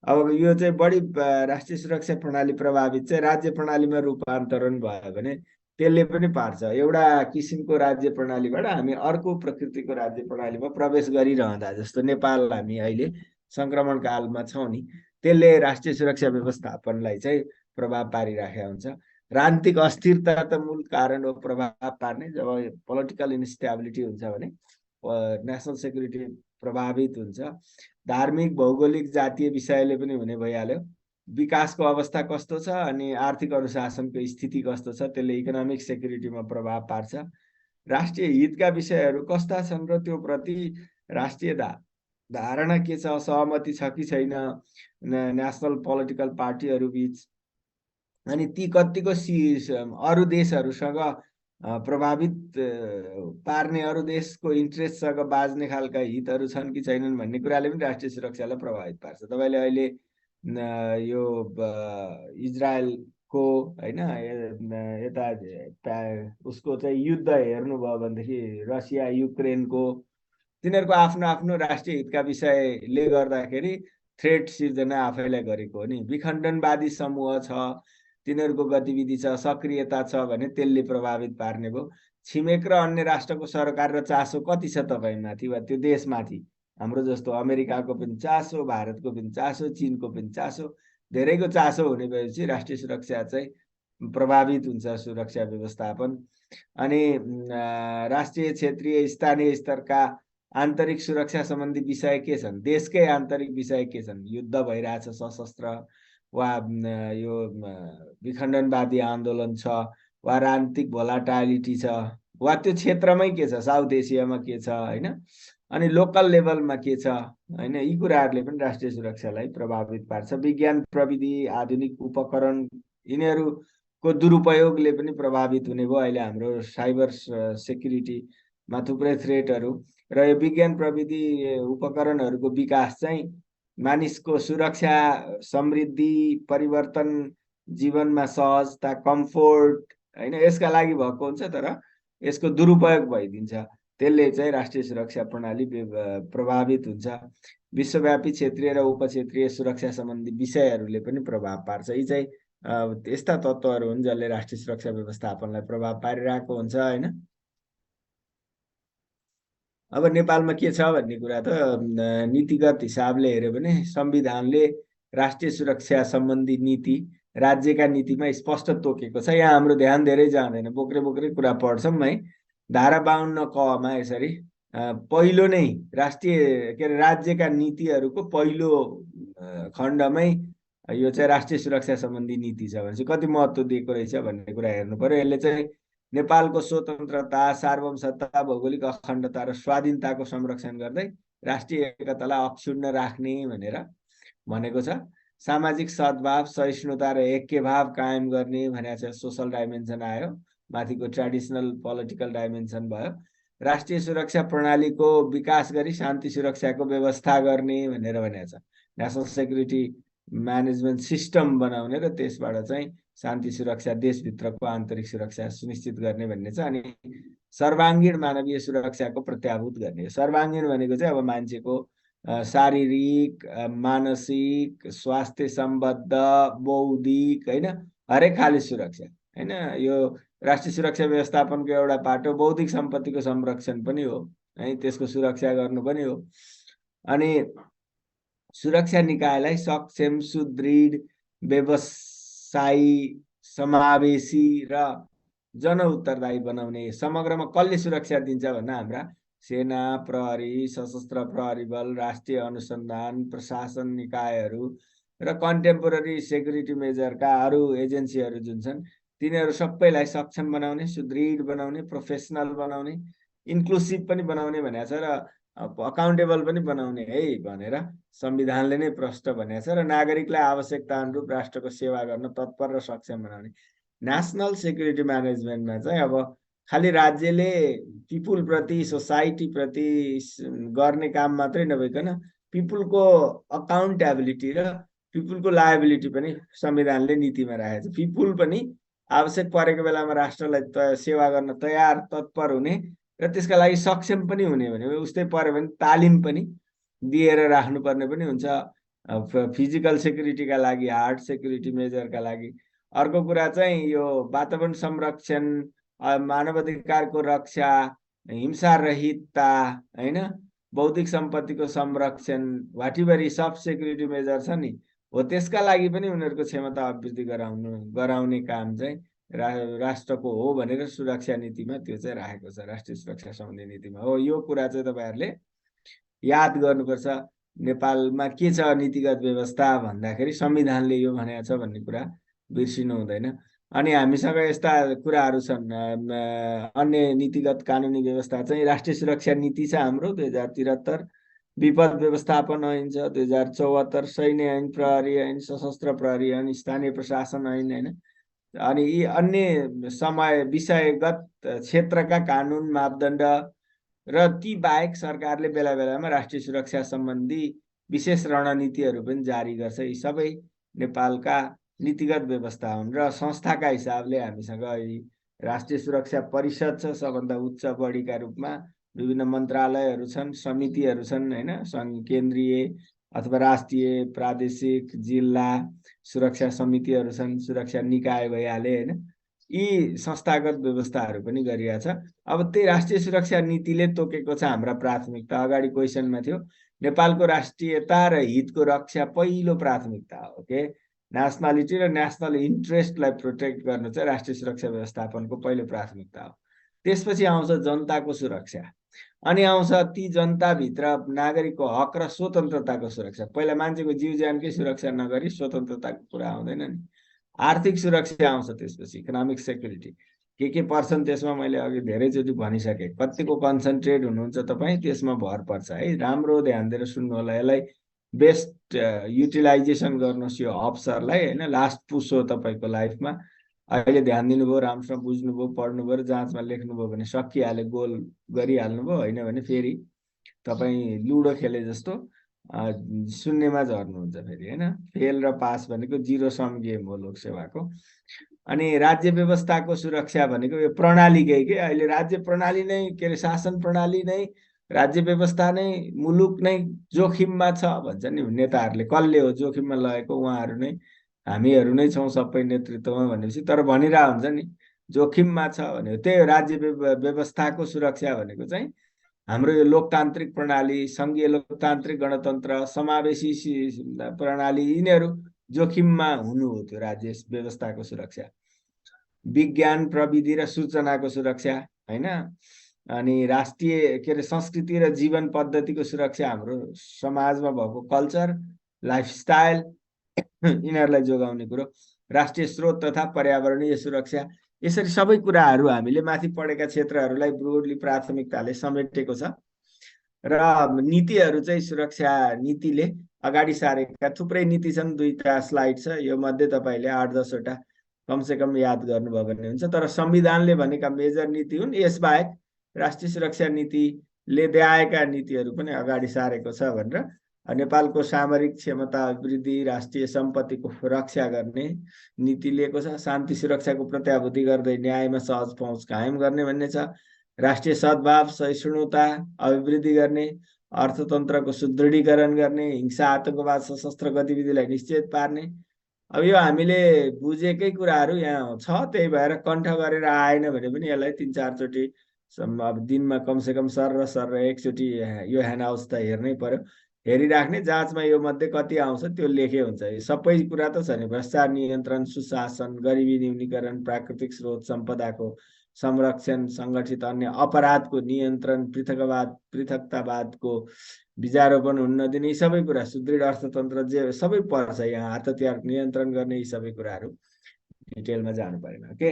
अब यो चाहिँ बढी राष्ट्रिय सुरक्षा प्रणाली प्रभावित चाहिँ राज्य प्रणालीमा रूपान्तरण भयो भने त्यसले पनि पार्छ। एउटा किसिमको राज्य प्रणालीबाट हामी अर्को प्रकृतिको राज्य प्रणालीमा प्रवेश गरिरहँदा, जस्तो नेपाल हामी अहिले सङ्क्रमण कालमा छौँ नि, त्यसले राष्ट्रिय सुरक्षा व्यवस्थापनलाई चाहिँ प्रभाव पारिराखेको हुन्छ। राजनीतिक अस्थिरता त मूल कारण हो प्रभाव पार्ने। जब पोलिटिकल इन्स्टेबिलिटी हुन्छ भने नेसनल सेक्युरिटी प्रभावित हुन्छ। धार्मिक, भौगोलिक, जातीय विषयले पनि हुने भइहाल्यो। विकासको अवस्था कस्तो छ अनि आर्थिक अनुशासनको स्थिति कस्तो छ, त्यसले इकोनोमिक सेक्युरिटीमा प्रभाव पार्छ। राष्ट्रिय हितका विषयहरू कस्ता छन् र त्यो प्रति राष्ट्रिय धारणा के छ, सहमति छ कि छैन नेसनल पोलिटिकल पार्टीहरू बीच, अनि ती कतिको अरू देशहरूसँग प्रभावित पार्ने, अरू देशको इन्ट्रेस्टसँग बाज्ने खालका हितहरू छन् कि छैनन् भन्ने कुराले पनि राष्ट्रिय सुरक्षालाई प्रभावित पार्छ। तपाईँले अहिले यो इजरायलको होइन यता उसको चाहिँ युद्ध हेर्नुभयो भनेदेखि, रसिया युक्रेनको, तिनीहरूको आफ्नो आफ्नो राष्ट्रिय हितका विषयले गर्दाखेरि थ्रेट सिर्जना आफैलाई गरेको हो नि। विखण्डनवादी समूह छ, तिनीहरूको गतिविधि छ, सक्रियता छ भने त्यसले प्रभावित पार्ने भयो। छिमेक र अन्य राष्ट्रको सरकार र चासो कति छ तपाईँमाथि वा त्यो देशमाथि, हाम्रो जस्तो अमेरिकाको पनि चासो, भारतको पनि चासो, चीनको पनि चासो, धेरैको चासो हुने भएपछि राष्ट्रिय सुरक्षा चाहिँ प्रभावित हुन्छ सुरक्षा व्यवस्थापन। अनि राष्ट्रिय क्षेत्रीय स्थानीय स्तरका आन्तरिक सुरक्षा सम्बन्धी विषय के छन्? देशकै आन्तरिक विषय के छन्? युद्ध भइरहेछ सशस्त्र, वा यो विखण्डनवादी आन्दोलन छ, वा राजनीतिक भोलाटालिटी छ, वा त्यो क्षेत्रमै के छ, साउथ एसियामा के छ होइन, अनि लोकल लेभलमा के छ होइन, यी कुराहरूले पनि राष्ट्रिय सुरक्षालाई प्रभावित पार्छ। विज्ञान प्रविधि आधुनिक उपकरण यिनीहरूको दुरुपयोगले पनि प्रभावित हुने भयो। अहिले हाम्रो साइबर सेक्युरिटीमा थुप्रै थ्रेटहरू र यो विज्ञान प्रविधि उपकरणहरूको विकास चाहिँ मानिसको सुरक्षा, समृद्धि, परिवर्तन, जीवनमा सहजता, कम्फोर्ट होइन यसका लागि भएको हुन्छ, तर यसको दुरुपयोग भइदिन्छ। त्यसले चाहिँ राष्ट्रिय सुरक्षा प्रणाली प्रभावित हुन्छ। विश्वव्यापी क्षेत्रीय र उपक्षेत्रीय सुरक्षा सम्बन्धी विषयहरूले पनि प्रभाव पार्छ। यी चाहिँ यस्ता तत्त्वहरू हुन् जसले राष्ट्रिय सुरक्षा व्यवस्थापनलाई प्रभाव पारिरहेको हुन्छ होइन। अब नेपालमा के छ भन्ने कुरा त नीतिगत हिसाबले हेऱ्यो भने संविधानले राष्ट्रिय सुरक्षा सम्बन्धी नीति राज्यका नीतिमा स्पष्ट तोकेको छ। यहाँ हाम्रो ध्यान धेरै जाँदैन, बोक्रे बोक्रे कुरा पढ्छौँ है। धारा 52 क मा यसरी पहिलो नै राष्ट्रिय के अरे राज्यका नीतिहरूको पहिलो खण्डमै यो चाहिँ राष्ट्रिय सुरक्षा सम्बन्धी नीति छ भने चाहिँ कति महत्त्व दिएको रहेछ भन्ने कुरा हेर्नु पर्यो। यसले चाहिँ नेपालको स्वतन्त्रता, सार्वभौमसत्ता, भौगोलिक अखण्डता र स्वाधीनताको संरक्षण गर्दै राष्ट्रिय एकतालाई अक्षुण्ण राख्ने भनेर भनेको छ। सामाजिक सद्भाव, सहिष्णुता र ऐक्यभाव कायम गर्ने भनेको छ। सोसल डाइमेन्सन आयो, माथिको ट्रेडिसनल पोलिटिकल डाइमेन्सन भयो। राष्ट्रिय सुरक्षा प्रणालीको विकास गरी शान्ति सुरक्षाको व्यवस्था गर्ने भनेर भनेको छ। नेसनल सेक्युरिटी म्यानेजमेन्ट सिस्टम बनाउने र त्यसबाट चाहिँ शान्ति सुरक्षा, देशभित्रको आन्तरिक सुरक्षा सुनिश्चित गर्ने भन्ने छ। अनि सर्वाङ्गीण मानवीय सुरक्षाको प्रत्याभूत गर्ने। सर्वाङ्गीण भनेको चाहिँ अब मान्छेको शारीरिक, मानसिक, स्वास्थ्य सम्बद्ध, बौद्धिक होइन हरेक खाले सुरक्षा होइन। यो राष्ट्रिय सुरक्षा व्यवस्थापनको एउटा पाटो बौद्धिक सम्पत्तिको संरक्षण पनि हो है, त्यसको सुरक्षा गर्नु पनि हो। अनि सुरक्षा निकायलाई सक्षम, सुदृढ, व्यवसायी, समावेशी र जनउत्तरदायी बनाउने। समग्रमा कसले सुरक्षा दिन्छ भन्दा हाम्रा सेना, प्रहरी, सशस्त्र प्रहरी बल, राष्ट्रिय अनुसन्धान प्रशासन निकायहरू र कन्टेम्पोरेरी सेक्युरिटी मेजरका अरू एजेन्सीहरू जुन छन् तिनीहरू सबैलाई सक्षम बनाउने, सुदृढ बनाउने, प्रोफेसनल बनाउने, इन्क्लुसिभ पनि बनाउने भनेको छ र अकाउन्टेबल पनि बनाउने है भनेर संविधानले नै प्रष्ट भनेको छ। र नागरिकलाई आवश्यकता अनुरूप राष्ट्रको सेवा गर्न तत्पर र सक्षम बनाउने। नेसनल सेक्युरिटी म्यानेजमेन्टमा चाहिँ अब खालि राज्यले पिपुल प्रति, सोसाइटी प्रति गर्ने काम मात्रै नभइकन पिपुलको अकाउन्टेबिलिटी र पिपुलको लायबिलिटी पनि संविधानले नीतिमा राखेको छ। पिपुल पनि आवश्यक परेको बेलामा राष्ट्रलाई सेवा गर्न तयार, तत्पर हुने र त्यसका लागि सक्षम पनि हुने भने उस्तै पर्यो भने तालिम पनि दिएर राख्नुपर्ने पनि हुन्छ। फिजिकल सेक्युरिटीका लागि, हार्ड सेक्युरिटी मेजरका लागि। अर्को कुरा चाहिँ यो वातावरण संरक्षण, मानव अधिकारको रक्षा, हिंसा रहितता होइन, बौद्धिक सम्पत्तिको संरक्षण, वाटिभरि सब सेक्युरिटी मेजर छ नि हो, त्यसका लागि पनि उनीहरूको क्षमता अभिवृद्धि गराउने काम चाहिँ राष्ट्रको हो भनेर सुरक्षा नीतिमा त्यो चाहिँ राखेको छ, राष्ट्रिय सुरक्षा सम्बन्धी नीतिमा हो। यो कुरा चाहिँ तपाईँहरूले याद गर्नुपर्छ। नेपालमा के छ नीतिगत व्यवस्था भन्दाखेरि संविधानले यो भनेको छ भन्ने कुरा बिर्सिनु हुँदैन। अनि हामीसँग यस्ता कुराहरू छन्, अन्य नीतिगत कानुनी व्यवस्था चाहिँ राष्ट्रिय सुरक्षा नीति छ हाम्रो 2073, विपद व्यवस्थापन ऐन छ 2074, सैन्य ऐन, प्रहरी ऐन, सशस्त्र प्रहरी ऐन, स्थानीय प्रशासन ऐन होइन। अनि यी अन्य समय विषयगत क्षेत्रका कानुन, मापदण्ड र ती बाहेक सरकारले बेला बेलामा राष्ट्रिय सुरक्षा सम्बन्धी विशेष रणनीतिहरू पनि जारी गर्छ। यी सबै नेपालका नीतिगत व्यवस्था हुन्। र संस्थाका हिसाबले हामीसँग राष्ट्रिय सुरक्षा परिषद छ, सबभन्दा उच्च बडीका रूपमा। विभिन्न मन्त्रालयहरू छन्, समितिहरू छन् होइन, केन्द्रीय अथवा राष्ट्रिय, प्रादेशिक, जिल्ला सुरक्षा समितिहरू छन्, सुरक्षा निकाय भइहाले होइन। यी संस्थागत व्यवस्थाहरू पनि गरिएको छ। अब त्यही राष्ट्रिय सुरक्षा नीतिले तोकेको छ हाम्रा प्राथमिकता। अगाडि क्वेसनमा थियो नेपालको राष्ट्रियता र हितको रक्षा पहिलो प्राथमिकता हो के। नेसनालिटी र नेसनल इन्ट्रेस्टलाई प्रोटेक्ट गर्नु चाहिँ राष्ट्रिय सुरक्षा व्यवस्थापनको पहिलो प्राथमिकता हो। त्यसपछि आउँछ जनताको सुरक्षा, अनि आउँछ ती जनताभित्र नागरिकको हक र स्वतन्त्रताको सुरक्षा। पहिला मान्छेको जीव ज्यानकै सुरक्षा नगरी स्वतन्त्रताको कुरा आउँदैन नि। आर्थिक सुरक्षा आउँछ त्यसपछि, इकोनोमिक सेक्युरिटी। के पर्छन् त्यसमा मैले अघि धेरैचोटि भनिसकेँ। कतिको कन्सन्ट्रेट हुनुहुन्छ तपाईँ त्यसमा भर पर्छ है। राम्रो ध्यान दिएर सुन्नु होला। यसलाई बेस्ट युटिलाइजेसन गर्नुहोस् यो अवसरलाई होइन। लास्ट पुस हो तपाईँको लाइफमा। अहिले ध्यान दिनुभयो, राम्रोसँग बुझ्नुभयो, पढ्नुभयो र जाँचमा लेख्नुभयो भने सकिहाल्यो, गोल गरिहाल्नुभयो। होइन भने फेरि तपाईँ लुडो खेले जस्तो शून्यमा झर्नुहुन्छ फेरि होइन। फेल र पास भनेको जिरो सम गेम हो लोकसेवाको। अनि राज्य व्यवस्थाको सुरक्षा भनेको यो प्रणालीकै के, अहिले राज्य प्रणाली नै के अरे शासन प्रणाली नै, राज्य व्यवस्था नै, मुलुक नै जोखिममा छ भन्छ नि नेताहरूले। कसले हो जोखिममा लगेको? उहाँहरू नै, हामीहरू नै छौँ सबै नेतृत्वमा भनेपछि। तर भनिरहेको हुन्छ नि जोखिममा छ भनेको। त्यही राज्य व्यवस्थाको सुरक्षा भनेको चाहिँ हाम्रो यो लोकतान्त्रिक प्रणाली, सङ्घीय लोकतान्त्रिक गणतन्त्र, समावेशी प्रणाली, यिनीहरू जोखिममा हुनु हो त्यो राज्य व्यवस्थाको सुरक्षा। विज्ञान प्रविधि र सूचनाको सुरक्षा होइन। अनि राष्ट्रिय के अरे संस्कृति र जीवन पद्धतिको सुरक्षा, हाम्रो समाजमा भएको कल्चर, लाइफस्टाइल, यिनीहरूलाई जोगाउने कुरो। राष्ट्रिय स्रोत तथा पर्यावरणीय सुरक्षा। यसरी सबै कुराहरू हामीले माथि पढेका क्षेत्रहरूलाई ब्रोडली प्राथमिकताले समेटेको छ। र नीतिहरू चाहिँ सुरक्षा नीतिले अगाडि सारेका थुप्रै नीति छन्। 2टा स्लाइड छ, यो मध्ये तपाईँले 8-10 वटा कमसेकम याद गर्नुभयो भने हुन्छ। तर संविधानले भनेका मेजर नीति हुन्। यसबाहेक राष्ट्रिय सुरक्षा नीतिले देखाएका नीतिहरू पनि अगाडि सारेको छ भनेर। नेपालको सामरिक क्षमता अभिवृद्धि, राष्ट्रिय सम्पत्तिको रक्षा गर्ने नीति लिएको छ। शान्ति सुरक्षाको प्रत्याभूति गर्दै न्यायमा सहज पहुँच कायम गर्ने भन्ने छ। राष्ट्रिय सद्भाव, सहिष्णुता अभिवृद्धि गर्ने, अर्थतन्त्रको सुदृढीकरण गर्ने, हिंसा, आतंकवाद, सशस्त्र गतिविधिलाई निश्चित पार्ने। अब यो हामीले बुझेकै कुराहरू यहाँ छ, त्यही भएर कण्ठ गरेर आएन भने पनि यसलाई 3-4 चोटि अब दिनमा कमसेकम सर एकचोटि यो ह्यान्डआउट्स त हेर्नै पर्यो। हेरिराख्ने, जाँचमा यो मध्ये कति आउँछ त्यो लेखे हुन्छ। यो सबै कुरा त छ नि। भ्रष्टाचार नियन्त्रण, सुशासन, गरिबी न्यूनीकरण, प्राकृतिक स्रोत सम्पदाको संरक्षण, सङ्गठित अन्य अपराधको नियन्त्रण, पृथकतावादको बिजारोपण हुन नदिने, यी सबै कुरा, सुदृढ अर्थतन्त्र, जे सबै पर्छ यहाँ। हात हतियार नियन्त्रण गर्ने, यी सबै कुराहरू डिटेलमा जानु परेन। ओके,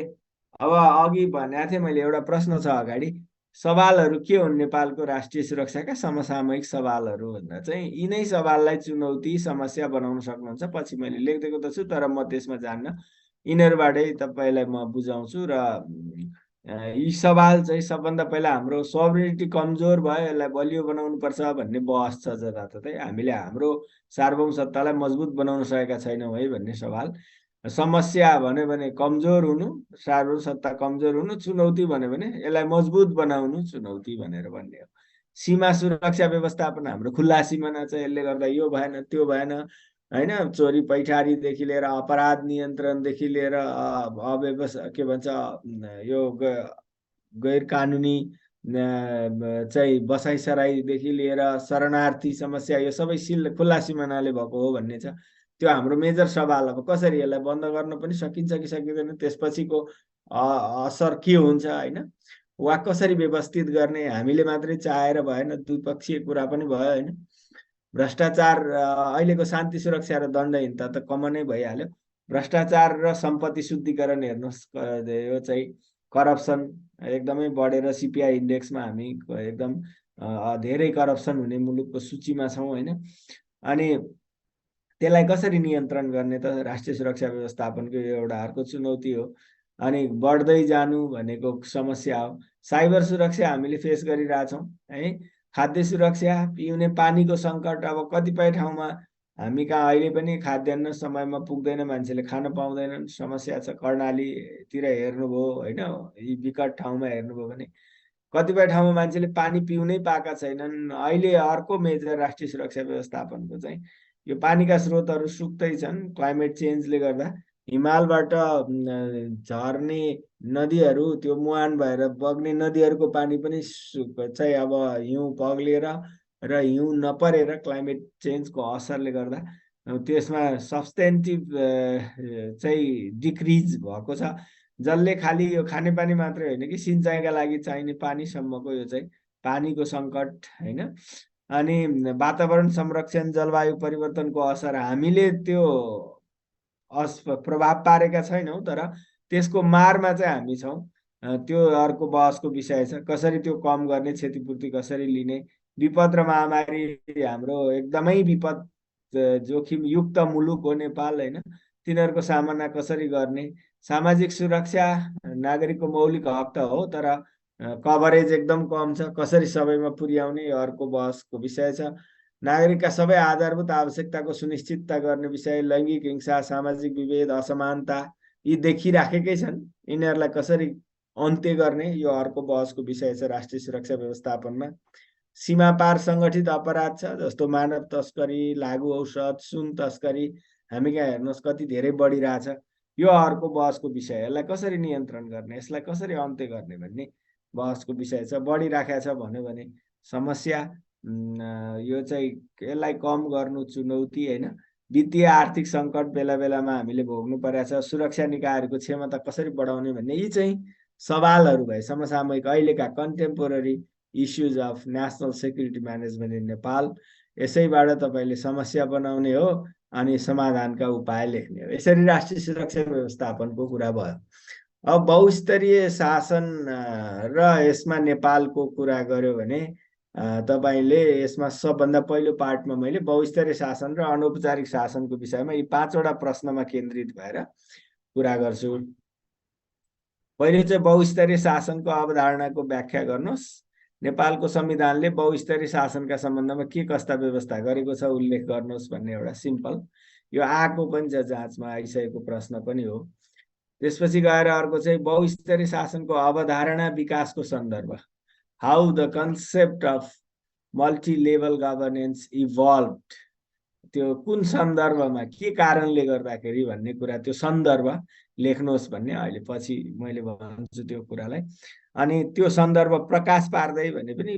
अब अघि भनेको थिएँ मैले, एउटा प्रश्न छ अगाडि। सवालहरू के हुन् नेपालको राष्ट्रिय सुरक्षाका समसामयिक सवालहरू भन्दा चाहिँ यिनै सवाललाई चुनौती, समस्या बनाउन सक्नुहुन्छ। पछि मैले लेखिदिएको त छु, तर म त्यसमा जान्न। यिनीहरूबाटै तपाईँलाई म बुझाउँछु। र यी सवाल चाहिँ सबभन्दा पहिला हाम्रो सोभरेनिटी कमजोर भयो, यसलाई बलियो बनाउनु पर्छ भन्ने बहस छ जताततै। हामीले हाम्रो सार्वभौम सत्तालाई मजबुत बनाउन सकेका छैनौँ है भन्ने सवाल। समस्या भन्यो भने कमजोर हुनु, सार्वभौम सत्ता कमजोर हुनु। चुनौती भन्यो भने यसलाई मजबुत बनाउनु चुनौती भनेर भन्ने हो। सीमा सुरक्षा व्यवस्थापन, हाम्रो खुल्ला सिमाना छ, यसले गर्दा यो भएन त्यो भएन होइन। चोरी पैठारीदेखि लिएर अपराध नियन्त्रणदेखि लिएर के भन्छ यो गैर कानुनी चाहिँ बसाइसराईदेखि लिएर शरणार्थी समस्या, यो सबै खुल्ला सिमानाले भएको हो भन्ने छ। त्यो हाम्रो मेजर सवाल। अब कसरी यसलाई बन्द गर्न पनि सकिन्छ कि सकिँदैन, त्यसपछिको असर के हुन्छ होइन, वा कसरी व्यवस्थित गर्ने, हामीले मात्रै चाहेर भएन, द्विपक्षीय कुरा पनि भयो होइन। भ्रष्टाचार, अहिलेको शान्ति सुरक्षा र दण्डहीनता त कमनै भइहाल्यो। भ्रष्टाचार र सम्पत्ति शुद्धिकरण हेर्नुहोस्, यो चाहिँ करप्सन एकदमै बढेर सिपिआई इन्डेक्समा हामी एकदम धेरै करप्सन हुने मुलुकको सूचीमा छौँ होइन। अनि त्यसलाई कसरी नियन्त्रण गर्ने त राष्ट्रिय सुरक्षा व्यवस्थापनको एउटा अर्को चुनौती हो। अनि बढ्दै जानु भनेको समस्या हो। साइबर सुरक्षा हामीले फेस गरिरहेछौँ है। खाद्य सुरक्षा, पिउने पानीको सङ्कट, अब कतिपय ठाउँमा हामी कहाँ अहिले पनि खाद्यान्न समयमा पुग्दैन, मान्छेले खान पाउँदैनन्, समस्या छ। कर्णालीतिर हेर्नुभयो होइन, यी विकट ठाउँमा हेर्नुभयो भने कतिपय ठाउँमा मान्छेले पानी पिउनै पाएका छैनन्। अहिले अर्को मेजर राष्ट्रिय सुरक्षा व्यवस्थापनको चाहिँ यो पानीका स्रोतहरू सुक्दै छन् क्लाइमेट चेन्जले गर्दा। हिमालबाट झर्ने नदीहरू, त्यो मुहान भएर बग्ने नदीहरूको पानी पनि चाहिँ अब हिउँ पग्लिएर र हिउँ नपरेर क्लाइमेट चेन्जको असरले गर्दा त्यसमा सब्स्टेन्टिभ चाहिँ डिक्रिज भएको छ। जसले खालि यो खानेपानी मात्रै होइन कि सिँचाइका लागि चाहिने पानीसम्मको यो चाहिँ पानीको सङ्कट होइन। अनि वातावरण संरक्षण, जलवायु परिवर्तनको असर हामीले त्यो प्रभाव पारेका छैनौँ, तर त्यसको मारमा चाहिँ हामी छौँ। त्यो अर्को बहसको विषय छ। कसरी त्यो कम गर्ने, क्षतिपूर्ति कसरी लिने। विपद र महामारी, हाम्रो एकदमै विपद जोखिम युक्त मुलुक हो नेपाल होइन। तिनीहरूको सामना कसरी गर्ने। सामाजिक सुरक्षा नागरिकको मौलिक हक त हो, तर कभरेज एकदम कम छ। कसरी सबैमा पुर्याउने, यो अर्को बहसको विषय छ। नागरिकका सबै आधारभूत आवश्यकताको सुनिश्चितता गर्ने विषय, लैङ्गिक हिंसा, सामाजिक विभेद, असमानता यी देखिराखेकै छन्। यिनीहरूलाई कसरी अन्त्य गर्ने, यो अर्को बहसको विषय छ राष्ट्रिय सुरक्षा व्यवस्थापनमा। सीमा पार सङ्गठित अपराध छ, जस्तो मानव तस्करी, लागु औषध, सुन तस्करी हामी कहाँ हेर्नुहोस् कति धेरै बढिरहेछ। यो अर्को बहसको विषय। यसलाई कसरी नियन्त्रण गर्ने, यसलाई कसरी अन्त्य गर्ने भन्ने बहसको विषय छ। बढिराखेको छ भन्यो भने समस्या, यो चाहिँ यसलाई कम गर्नु चुनौती होइन। वित्तीय आर्थिक सङ्कट बेला बेलामा हामीले भोग्नु परेको छ। सुरक्षा निकायहरूको क्षमता कसरी बढाउने भन्ने यी चाहिँ सवालहरू भए समसामयिक अहिलेका contemporary issues of national security management in Nepal. यसैबाट तपाईँले समस्या बनाउने हो अनि समाधानका उपाय लेख्ने हो। यसरी राष्ट्रिय सुरक्षा व्यवस्थापनको कुरा भयो। अब बहुस्तरीय शासन र यसमा नेपालको कुरा गर्यो भने तपाईँले यसमा सबभन्दा पहिलो पार्टमा मैले बहुस्तरीय शासन र अनौपचारिक शासनको विषयमा यी 5वटा प्रश्नमा केन्द्रित भएर कुरा गर्छु। पहिले चाहिँ बहुस्तरीय शासनको अवधारणाको व्याख्या गर्नुहोस्। नेपालको संविधानले बहुस्तरीय शासनका सम्बन्धमा के कस्ता व्यवस्था गरेको छ उल्लेख गर्नुहोस् भन्ने एउटा सिम्पल, यो आएको पनि छ, जाँचमा आइसकेको प्रश्न पनि हो। त्यसपछि गएर अर्को चाहिँ बहुस्तरीय शासनको अवधारणा विकासको सन्दर्भ, how the concept of multi level governance evolve, त्यो कुन सन्दर्भमा के कारणले गर्दाखेरि भन्ने कुरा, त्यो सन्दर्भ लेख्नुहोस् भन्ने अहिले पछि मैले भन्छु त्यो कुरालाई। अनि त्यो सन्दर्भ प्रकाश पार्दै भने पनि,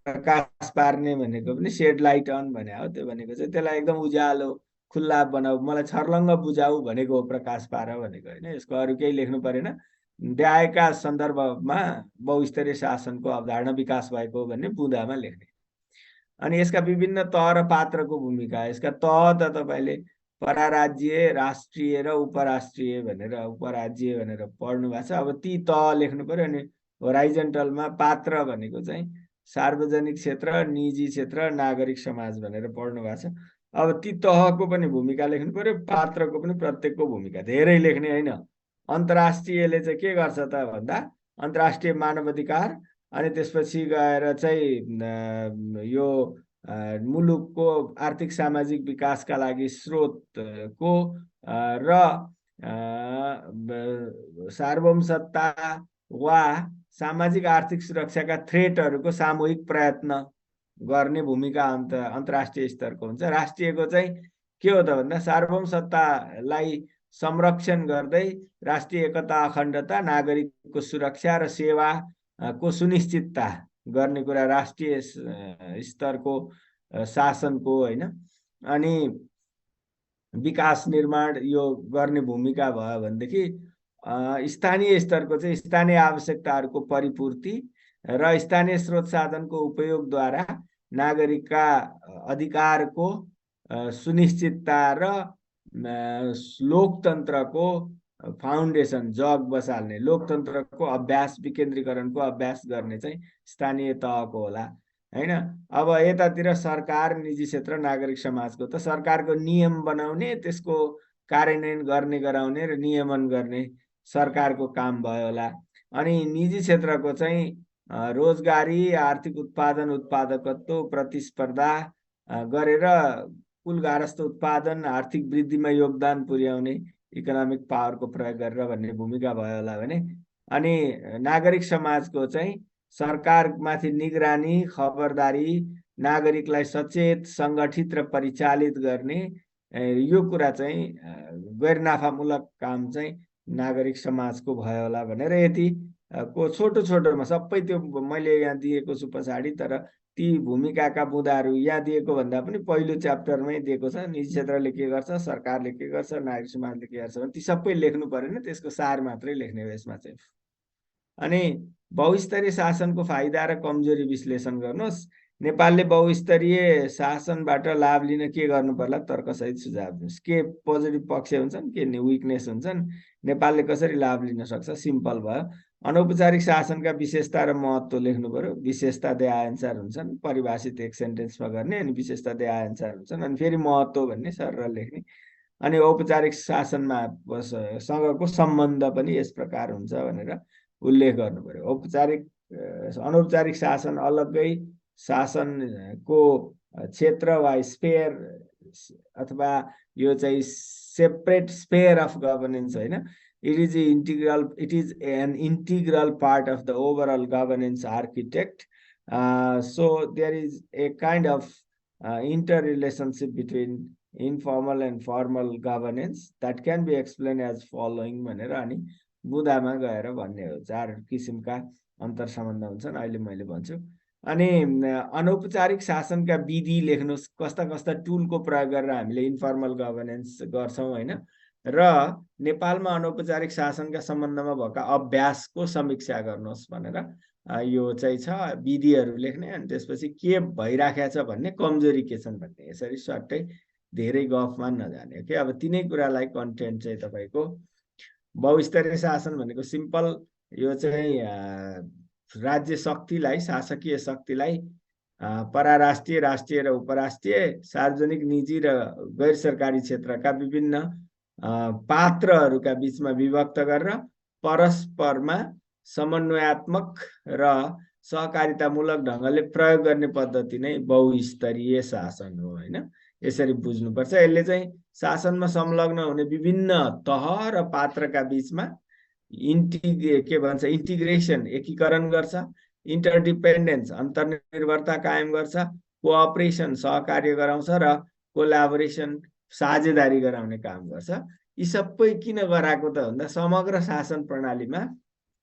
प्रकाश पार्ने भनेको पनि सेड लाइट अन भने हो। त्यो भनेको चाहिँ त्यसलाई एकदम उज्यालो खुल्ला बनाऊ, मलाई छर्लङ्ग बुझाऊ भनेको हो प्रकाश पार भनेको होइन। यसको अरू केही लेख्नु परेन। देखाएका सन्दर्भमा बहुस्तरीय शासनको अवधारणा विकास भएको भन्ने बुँदामा लेख्ने। अनि यसका विभिन्न तह र पात्रको भूमिका, यसका तह त तपाईँले पराराज्य, राष्ट्रिय र उपराष्ट्रिय भनेर, उपराज्य भनेर पढ्नु भएको छ। अब ती तह लेख्नु पर्यो। अनि होराइजेन्टलमा पात्र भनेको चाहिँ सार्वजनिक क्षेत्र, निजी क्षेत्र, नागरिक समाज भनेर पढ्नु भएको छ। अब ती तहको पनि भूमिका लेख्नु पर्यो, पात्रको पनि प्रत्येकको भूमिका, धेरै लेख्ने होइन। अन्तर्राष्ट्रियले चाहिँ के गर्छ त भन्दा, अन्तर्राष्ट्रिय मानवाधिकार, अनि त्यसपछि गएर चाहिँ यो मुलुकको आर्थिक सामाजिक विकासका लागि स्रोतको र सार्वभौमसत्ता वा सामाजिक आर्थिक सुरक्षाका थ्रेटहरूको सामूहिक प्रयत्न गर्ने भूमिका अन्तर्राष्ट्रिय स्तरको हुन्छ। राष्ट्रियको चाहिँ के हो त भन्दा, सार्वभौमसत्तालाई संरक्षण गर्दै राष्ट्रिय एकता, अखण्डता, नागरिकको सुरक्षा र सेवा को सुनिश्चितता गर्ने कुरा राष्ट्रिय स्तरको शासनको होइन। अनि विकास निर्माण यो गर्ने भूमिका भयो भनेदेखि स्थानीय स्तरको चाहिँ स्थानीय आवश्यकताहरूको परिपूर्ति र स्थानीय स्रोत साधनको उपयोगद्वारा नागरिकका अधिकारको सुनिश्चितता र लोकतन्त्रको फाउन्डेसन जग बसाल्ने, लोकतन्त्रको अभ्यास, विकेन्द्रीकरणको अभ्यास गर्ने चाहिँ स्थानीय तहको होला होइन। अब यतातिर सरकार, निजी क्षेत्र, नागरिक समाजको त सरकारको नियम बनाउने, त्यसको कार्यान्वयन गर्ने, गराउने र नियमन गर्ने सरकारको काम भयो होला। अनि निजी क्षेत्रको चाहिँ रोजगारी, आर्थिक उत्पादन, उत्पादकत्व, प्रतिस्पर्धा गरेर कुल गारस्थ उत्पादन, आर्थिक वृद्धिमा योगदान पुर्याउने, इकोनोमिक पावरको प्रयोग गरेर भन्ने भूमिका भयो होला भने। अनि नागरिक समाजको चाहिँ सरकारमाथि निगरानी, खबरदारी, नागरिकलाई सचेत, सङ्गठित र परिचालित गर्ने, यो कुरा चाहिँ गैर नाफामूलक काम चाहिँ नागरिक समाजको भयो होला भनेर यति को छोटो छोटोमा सबै त्यो मैले यहाँ दिएको छु पछाडि, तर ती भूमिकाका बुँदाहरू यहाँ दिएको भन्दा पनि पहिलो च्याप्टरमै दिएको छ। निजी क्षेत्रले के गर्छ, सरकारले के गर्छ, नागरिक समाजले के गर्छ भने ती सबै लेख्नु परेन, त्यसको सार मात्रै लेख्ने हो यसमा चाहिँ। अनि बहुस्तरीय शासनको फाइदा र कमजोरी विश्लेषण गर्नुहोस्। नेपालले बहुस्तरीय शासनबाट लाभ लिन के गर्नु पर्ला तर्कसहित सुझाव दिनुहोस्। के पोजिटिभ पक्ष हुन्छन्, के विकनेस हुन्छन्, नेपालले कसरी लाभ लिन सक्छ, सिम्पल भयो। अनौपचारिक शासनका विशेषता र महत्त्व लेख्नु पर्यो। विशेषता दे आन्सर हुन्छन्, परिभाषित एक सेन्टेन्समा गर्ने, अनि विशेषता दे आन्सर हुन्छन्, अनि फेरि महत्त्व भन्ने सर लेख्ने। अनि औपचारिक शासनमा सँगको सम्बन्ध पनि यस प्रकार हुन्छ भनेर उल्लेख गर्नु पर्यो। औपचारिक अनौपचारिक शासन अलग्गै शासनको क्षेत्र वा स्पेयर अथवा यो चाहिँ सेपरेट स्पेयर अफ गभर्नेन्स होइन। It is an integral part of the overall governance architect. So there is a kind of interrelationship between informal and formal governance that can be explained as following भनेर अनि बुदामा गएर भन्ने हो। 4 किसिमका अन्तर सम्बन्ध हुन्छन् अहिले मैले भन्छु। अनि अनौपचारिक शासनका विधि लेख्नुस्, कस्ता कस्ता टुलको प्रयोग गरेर हामीले इन्फर्मल गभर्नेन्स गर्छौं हैन। र नेपालमा अनौपचारिक शासनका सम्बन्धमा भएका अभ्यासको समीक्षा गर्नुहोस् भनेर यो चाहिँ छ। विधिहरू लेख्ने, अनि त्यसपछि के भइराखेको छ भन्ने, कमजोरी के छन् भन्ने। यसरी सट्टै धेरै गफमा नजाने के। अब तिनै कुरालाई कन्टेन्ट चाहिँ तपाईको बहुस्तरीय शासन भनेको सिम्पल यो चाहिँ राज्य शक्तिलाई, शासकीय शक्तिलाई पराराष्ट्रिय, राष्ट्रिय र उपराष्ट्रिय, सार्वजनिक, निजी र गैर सरकारी क्षेत्रका विभिन्न पात्रहरूका बीचमा विभक्त गरेर परस्परमा समन्वयात्मक र सहकारितामूलक ढङ्गले प्रयोग गर्ने पद्धति नै बहुस्तरीय शासन हो हैन। यसरी बुझ्नुपर्छ। यसले चाहिँ शासनमा संलग्न हुने विभिन्न तह र पात्रका बीचमा इन्टिग्रेसन, एकीकरण गर्छ। इन्टरडिपेन्डेन्स, अन्तर्निर्भरता कायम गर्छ। कोअपरेसन, सहकार्य गराउँछ र कोलाबोरेसन, साझेदारी गराउने काम गर्छ। यी सबै किन गराएको त भन्दा समग्र शासन प्रणालीमा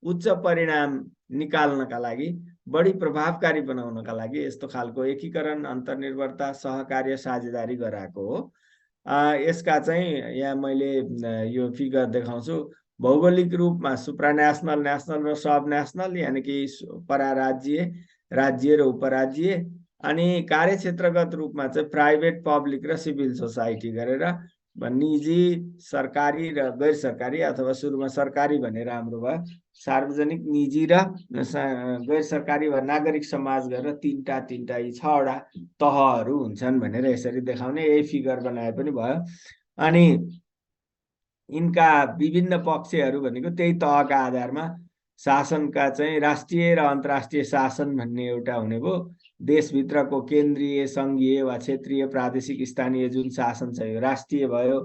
उच्च परिणाम निकाल्नका लागि, बढी प्रभावकारी बनाउनका लागि यस्तो खालको एकीकरण, अन्तर्निर्भरता, सहकार्य, साझेदारी गराएको हो। यसका चाहिँ यहाँ मैले यो फिगर देखाउँछु। भौगोलिक रूपमा सुप्रानेसनल, नेसनल र सब नेसनल, यानी कि पराराज्य, राज्य र उपराज्य। अनि कार्यक्षेत्रगत रूपमा चाहिँ प्राइभेट, पब्लिक र सिभिल सोसाइटी गरेर निजी, सरकारी र गैर सरकारी, अथवा सुरुमा सरकारी भने राम्रो भयो, सार्वजनिक, निजी र गैर सरकारी वा नागरिक समाज गरेर तीनटा यी 6वटा तहहरू हुन्छन् भनेर यसरी देखाउने। यही फिगर बनाए पनि भयो। अनि यिनका विभिन्न पक्षहरू भनेको त्यही तहका आधारमा शासनका चाहिँ राष्ट्रिय र अन्तर्राष्ट्रिय शासन भन्ने एउटा हुने भयो। देशभित्रको केन्द्रीय, संघीय वा क्षेत्रीय, प्रादेशिक, स्थानीय जुन शासन छ यो राष्ट्रिय भयो।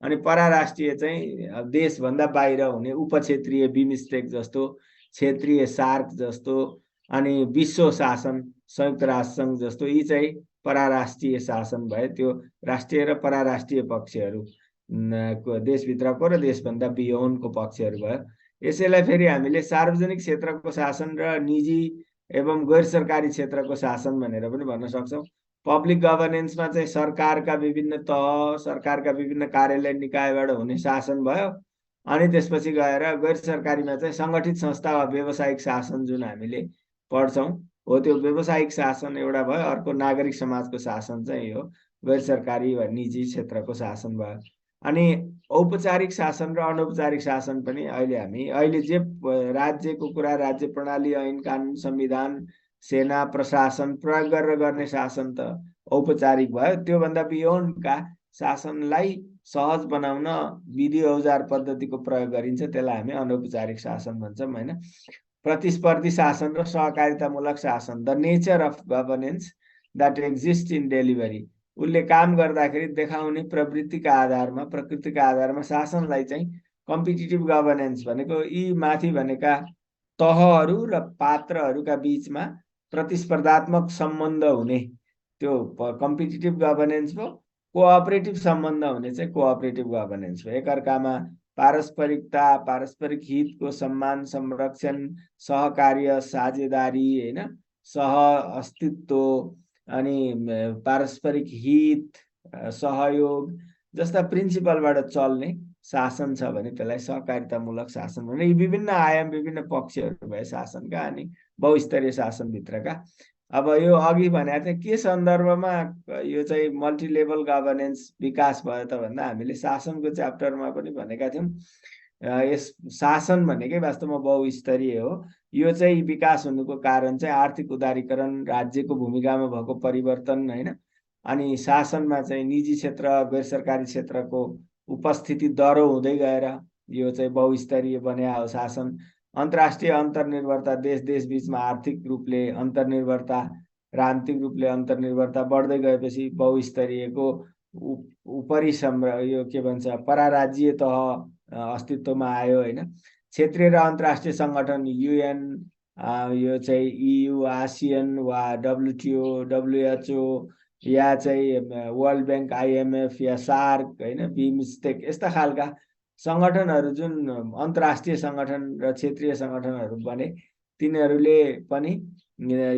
अनि पराराष्ट्रिय चाहिँ देशभन्दा बाहिर हुने उपक्षेत्रीय, बिमस्टेक जस्तो, क्षेत्रीय सार्क जस्तो, अनि विश्व शासन, संयुक्त राष्ट्र संघ जस्तो, यी चाहिँ पराराष्ट्रिय शासन भए। त्यो राष्ट्रिय र पराराष्ट्रिय पक्षहरू देशभित्रको र देशभन्दा बियोन्डको पक्षहरू भयो। यसैलाई फेरि हामीले सार्वजनिक क्षेत्रको शासन र निजी एवं गैर सरकारी क्षेत्रको शासन भनेर पनि भन्न सक्छौं। पब्लिक गभर्नेन्समा चाहिँ सरकारका विभिन्न तह, सरकारका विभिन्न कार्यालय, निकायबाट हुने शासन भयो। अनि त्यसपछि गएर गैर सरकारीमा चाहिँ संगठित संस्था वा व्यावसायिक शासन जुन हामीले पढ्छौं हो, त्यो व्यावसायिक शासन एउटा भयो। अर्को नागरिक समाजको शासन चाहिँ यो गैर सरकारी वा निजी क्षेत्रको शासन भयो। अनि औपचारिक शासन र अनौपचारिक शासन पनि अहिले जे राज्यको कुरा, राज्य प्रणाली, ऐन कानुन, संविधान, सेना, प्रशासन प्रयोग गरेर गर्ने शासन त औपचारिक भयो। त्यो भन्दा बियोन्डका शासनलाई सहज बनाउन विधि औजार पद्धतिको प्रयोग गरिन्छ, त्यसलाई हामी अनौपचारिक शासन भन्छौं हैन। प्रतिस्पर्धी शासन र सहकारितामूलक शासन, the nature of governance that exist in delivery. उसले काम गर्दाखेरि देखाउने प्रवृत्तिका आधारमा, प्रकृतिका आधारमा शासनलाई चाहिँ कम्पिटिटिभ गभर्नेन्स भनेको यी माथि भनेका तहहरू र पात्रहरूका बीचमा प्रतिस्पर्धात्मक सम्बन्ध हुने त्यो कम्पिटिटिभ गभर्नेन्स भयो। कोअपरेटिभ सम्बन्ध हुने चाहिँ कोअपरेटिभ गभर्नेन्स भयो। एकअर्कामा पारस्परिकता, पारस्परिक हितको सम्मान, संरक्षण, सहकार्य, साझेदारी हैन, सह अस्तित्व अनि पारस्परिक हित सहयोग जस्ता प्रिन्सिपलबाट चल्ने शासन छ भने त्यसलाई सहकारितामूलक शासन भने यी विभिन्न आयाम विभिन्न पक्षहरू भए शासनका अनि बहुस्तरीय शासनभित्रका। अब यो अघि भनेको थिएँ के सन्दर्भमा यो चाहिँ मल्टिलेभल गभर्नेन्स विकास भयो त भन्दा हामीले शासनको च्याप्टरमा पनि भनेका थियौँ यस शासन भनेकै वास्तवमा बहुस्तरीय हो। यो चाहिँ विकास हुनुको कारण चाहिँ आर्थिक उदारीकरण राज्यको भूमिकामा भएको परिवर्तन होइन अनि शासनमा चाहिँ निजी क्षेत्र गैर सरकारी क्षेत्रको उपस्थिति दह्रो हुँदै गएर यो चाहिँ बहुस्तरीय बन्या हो शासन। अन्तर्राष्ट्रिय अन्तर्निर्भरता देश देश बिचमा आर्थिक रूपले अन्तर्निर्भरता राजनीतिक रूपले अन्तर्निर्भरता बढ्दै गएपछि बहुस्तरीयको उपरि यो के भन्छ पराराज्य तह अस्तित्वमा आयो होइन। क्षेत्रीय र अन्तर्राष्ट्रिय सङ्गठन युएन यो चाहिँ EU आसियन वा WTO WHO या चाहिँ वर्ल्ड ब्याङ्क IMF या सार्क होइन बिमस्टेक यस्ता खालका सङ्गठनहरू जुन अन्तर्राष्ट्रिय सङ्गठन र क्षेत्रीय सङ्गठनहरू बने तिनीहरूले पनि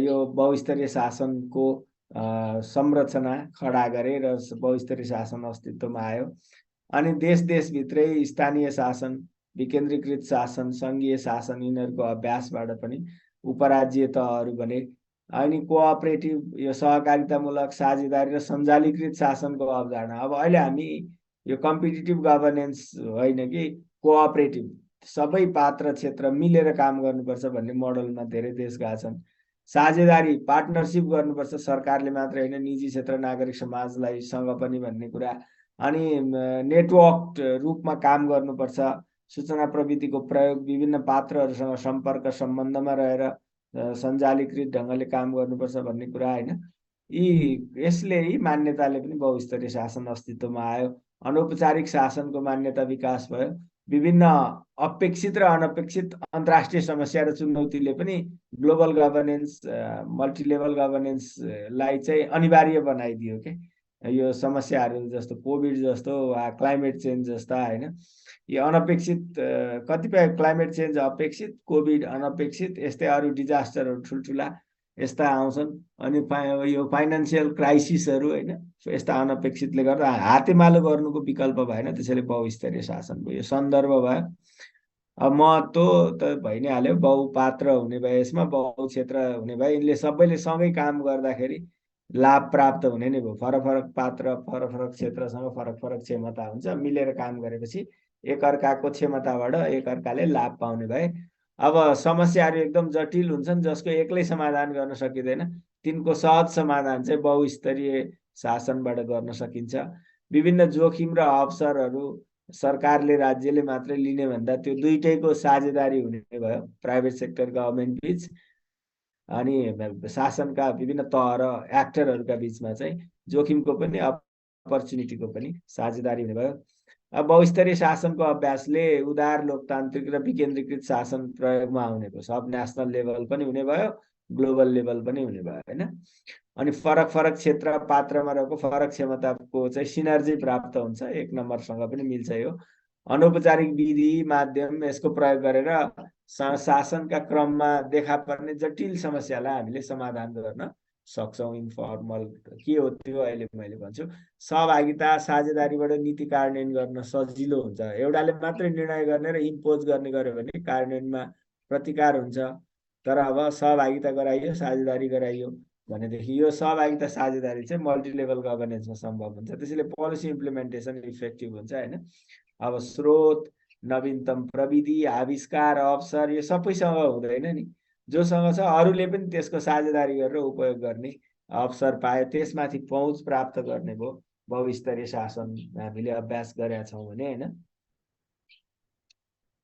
यो बहुस्तरीय शासनको संरचना खडा गरे र बहुस्तरीय शासन अस्तित्वमा आयो। अनि देश देशभित्रै स्थानीय शासन विकेन्द्रीकृत शासन सङ्घीय शासन यिनीहरूको अभ्यासबाट पनि उपराज्य तहहरू बने। अनि कोअपरेटिभ यो सहकारितामूलक साझेदारी र सञ्जालीकृत शासनको अवधारणा। अब अहिले हामी यो कम्पिटिटिभ गभर्नेन्स होइन कि कोअपरेटिभ सबै पात्र क्षेत्र मिलेर काम गर्नुपर्छ भन्ने मोडलमा धेरै देश गएका छन्। साझेदारी पार्टनरसिप गर्नुपर्छ सरकारले मात्रै होइन निजी क्षेत्र नागरिक समाजलाई सँग पनि भन्ने कुरा। अनि नेटवर्क रूपमा काम गर्नुपर्छ सूचना प्रविधिको प्रयोग विभिन्न पात्रहरूसँग सम्पर्क सम्बन्धमा रहेर सञ्जालीकृत ढङ्गले काम गर्नुपर्छ भन्ने कुरा होइन। यसले यी मान्यताले पनि बहुस्तरीय शासन अस्तित्वमा आयो। अनौपचारिक शासनको मान्यता विकास भयो। विभिन्न अपेक्षित र अनपेक्षित अन्तर्राष्ट्रिय समस्या र चुनौतीले पनि ग्लोबल गभर्नेन्स मल्टिलेभल गभर्नेन्सलाई चाहिँ अनिवार्य बनाइदियो के। यो समस्याहरू जस्तो कोभिड जस्तो वा क्लाइमेट चेन्ज जस्ता होइन यो अनपेक्षित कतिपय क्लाइमेट चेन्ज अपेक्षित कोभिड अनपेक्षित यस्तै अरू डिजास्टरहरू ठुल्ठुला यस्ता आउँछन्। अनि यो फाइनेन्सियल क्राइसिसहरू होइन यस्ता अनपेक्षितले गर्दा हातेमालो गर्नुको विकल्प भएन त्यसैले बहुस्तरीय शासनको यो सन्दर्भ भयो। अब महत्त्व त भइ नै हाल्यो बहुपात्र हुने भए यसमा बहुक्षेत्र हुने भए यिनले सबैले सँगै काम गर्दाखेरि लाभ प्राप्त हुने नै भयो। फरक फरक पात्र फरक फरक क्षेत्रसँग फरक फरक क्षमता हुन्छ मिलेर काम गरेपछि एकअर्काको क्षमताबाट एकअर्काले लाभ पाउने भए। अब समस्याहरू एकदम जटिल हुन्छन् जसको एक्लै समाधान गर्न सकिँदैन तिनको सहज समाधान चाहिँ बहुस्तरीय शासनबाट गर्न सकिन्छ। विभिन्न जोखिम र अवसरहरू सरकारले राज्यले मात्रै लिने भन्दा त्यो दुईटैको साझेदारी हुने भयो प्राइभेट सेक्टर गभर्मेन्ट बीच अनि शासनका विभिन्न तह र एक्टरहरूका बीचमा चाहिँ जोखिमको पनि अपर्च्युनिटीको पनि साझेदारी हुने भयो। अब बहुस्तरीय शासनको अभ्यासले उदार लोकतान्त्रिक र विकेन्द्रीकृत शासन प्रयोगमा आउने भयो। सब नेसनल लेभल पनि हुने भयो ग्लोबल लेभल पनि हुने भयो होइन। अनि फरक फरक क्षेत्र पात्रमा रहेको फरक क्षमताको चाहिँ सिनर्जी प्राप्त हुन्छ एक नम्बरसँग पनि मिल्छ। यो अनौपचारिक विधि माध्यम यसको प्रयोग गरेर शासनका क्रममा देखा पर्ने जटिल समस्यालाई हामीले समाधान गर्न सक्छौँ। इन्फर्मल के हो त्यो अहिले मैले भन्छु सहभागिता साझेदारीबाट नीति कार्यान्वयन गर्न सजिलो हुन्छ। एउटाले मात्रै निर्णय गर्ने र इम्पोज गर्ने गर्यो भने कार्यान्वयनमा प्रतिकार हुन्छ। तर अब सहभागिता गराइयो साझेदारी गराइयो भनेदेखि यो सहभागिता साझेदारी चाहिँ मल्टिलेभल गभर्नेन्समा सम्भव हुन्छ। त्यसैले पोलिसी इम्प्लिमेन्टेसन इफेक्टिभ हुन्छ होइन। अब स्रोत नवीनतम प्रविधि आविष्कार अवसर यो सबैसँग हुँदैन नि जोसँग छ अरूले पनि त्यसको साझेदारी गरेर उपयोग गर्ने अवसर पायो त्यसमाथि पहुँच प्राप्त गर्ने भयो बहुस्तरीय शासन हामीले अभ्यास गरेका छौँ भने होइन।